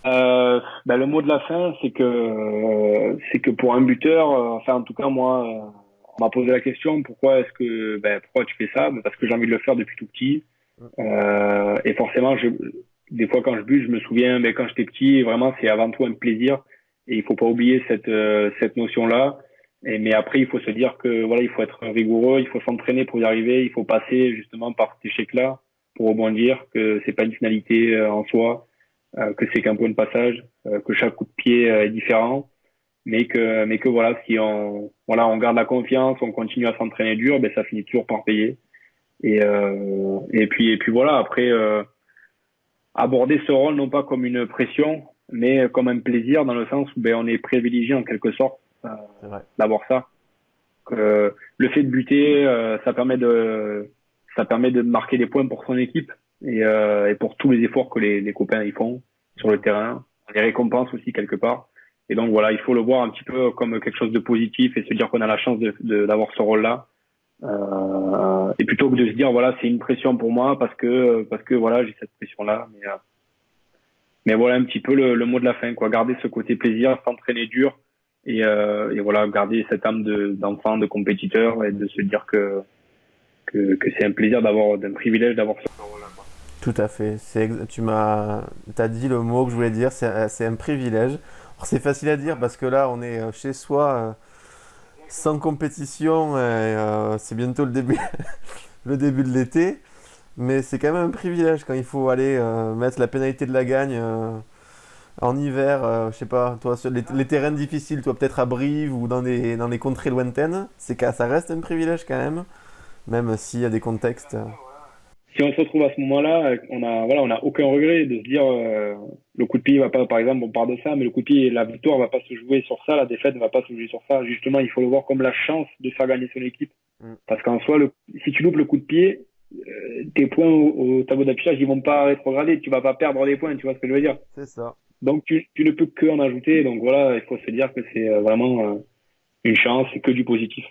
C: Le mot de la fin, c'est que pour un buteur, enfin en tout cas moi, on m'a posé la question pourquoi tu fais ça? Parce que j'ai envie de le faire depuis tout petit. Et forcément, des fois quand je bute, je me souviens, quand j'étais petit, vraiment c'est avant tout un plaisir. Et il faut pas oublier cette notion-là. Mais après, il faut se dire que voilà, il faut être rigoureux, il faut s'entraîner pour y arriver, il faut passer justement par cet échec-là pour rebondir, que c'est pas une finalité en soi, que c'est qu'un point de passage, que chaque coup de pied est différent, mais que voilà, si on garde la confiance, on continue à s'entraîner dur, ça finit toujours par payer. Et puis voilà, après aborder ce rôle non pas comme une pression, mais comme un plaisir dans le sens où on est privilégié en quelque sorte
A: C'est vrai.
C: d'avoir ça. Le fait de buter, ça permet de marquer des points pour son équipe et pour tous les efforts que les copains ils font sur le terrain. On les récompense aussi quelque part. Et donc voilà, il faut le voir un petit peu comme quelque chose de positif et se dire qu'on a la chance d'avoir ce rôle-là. Et plutôt que de se dire voilà, c'est une pression pour moi parce que voilà, j'ai cette pression-là. Mais voilà un petit peu le mot de la fin, quoi. Garder ce côté plaisir, s'entraîner dur et voilà, garder cette âme d'enfant, de compétiteur et de se dire que c'est un plaisir d'un privilège d'avoir ce rôle-là, quoi.
A: Tout à fait. T'as dit le mot que je voulais dire, c'est un privilège. Alors, c'est facile à dire parce que là, on est chez soi, sans compétition, et c'est bientôt le début, le début de l'été. Mais c'est quand même un privilège quand il faut aller mettre la pénalité de la gagne en hiver, je sais pas, toi, sur les terrains difficiles, toi peut-être à Brive ou dans les contrées lointaines. Ça reste un privilège quand même s'il y a des contextes.
C: Si on se retrouve à ce moment-là, on a aucun regret de se dire le coup de pied va pas, par exemple, on part de ça, mais le coup de pied, la victoire va pas se jouer sur ça, la défaite ne va pas se jouer sur ça. Justement, il faut le voir comme la chance de faire gagner son équipe. Parce qu'en soi, si tu loupes le coup de pied, tes points au tableau d'affichage, ils vont pas rétrograder, tu vas pas perdre des points, tu vois ce que je veux dire.
A: C'est ça.
C: Donc tu ne peux que en ajouter. Donc voilà, il faut se dire que c'est vraiment une chance, c'est que du positif.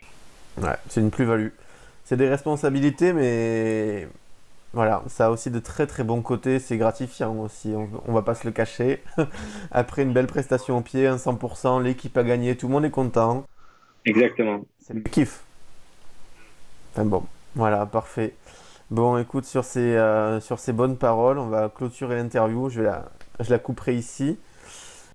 A: Ouais, c'est une plus-value. C'est des responsabilités, mais voilà, ça a aussi de très très bons côtés, c'est gratifiant aussi, on va pas se le cacher. Après une belle prestation au pied, un 100%, l'équipe a gagné, tout le monde est content.
C: Exactement.
A: C'est le kiff. Enfin bon, voilà, parfait. Bon, écoute, sur ces bonnes paroles, on va clôturer l'interview, je la couperai ici.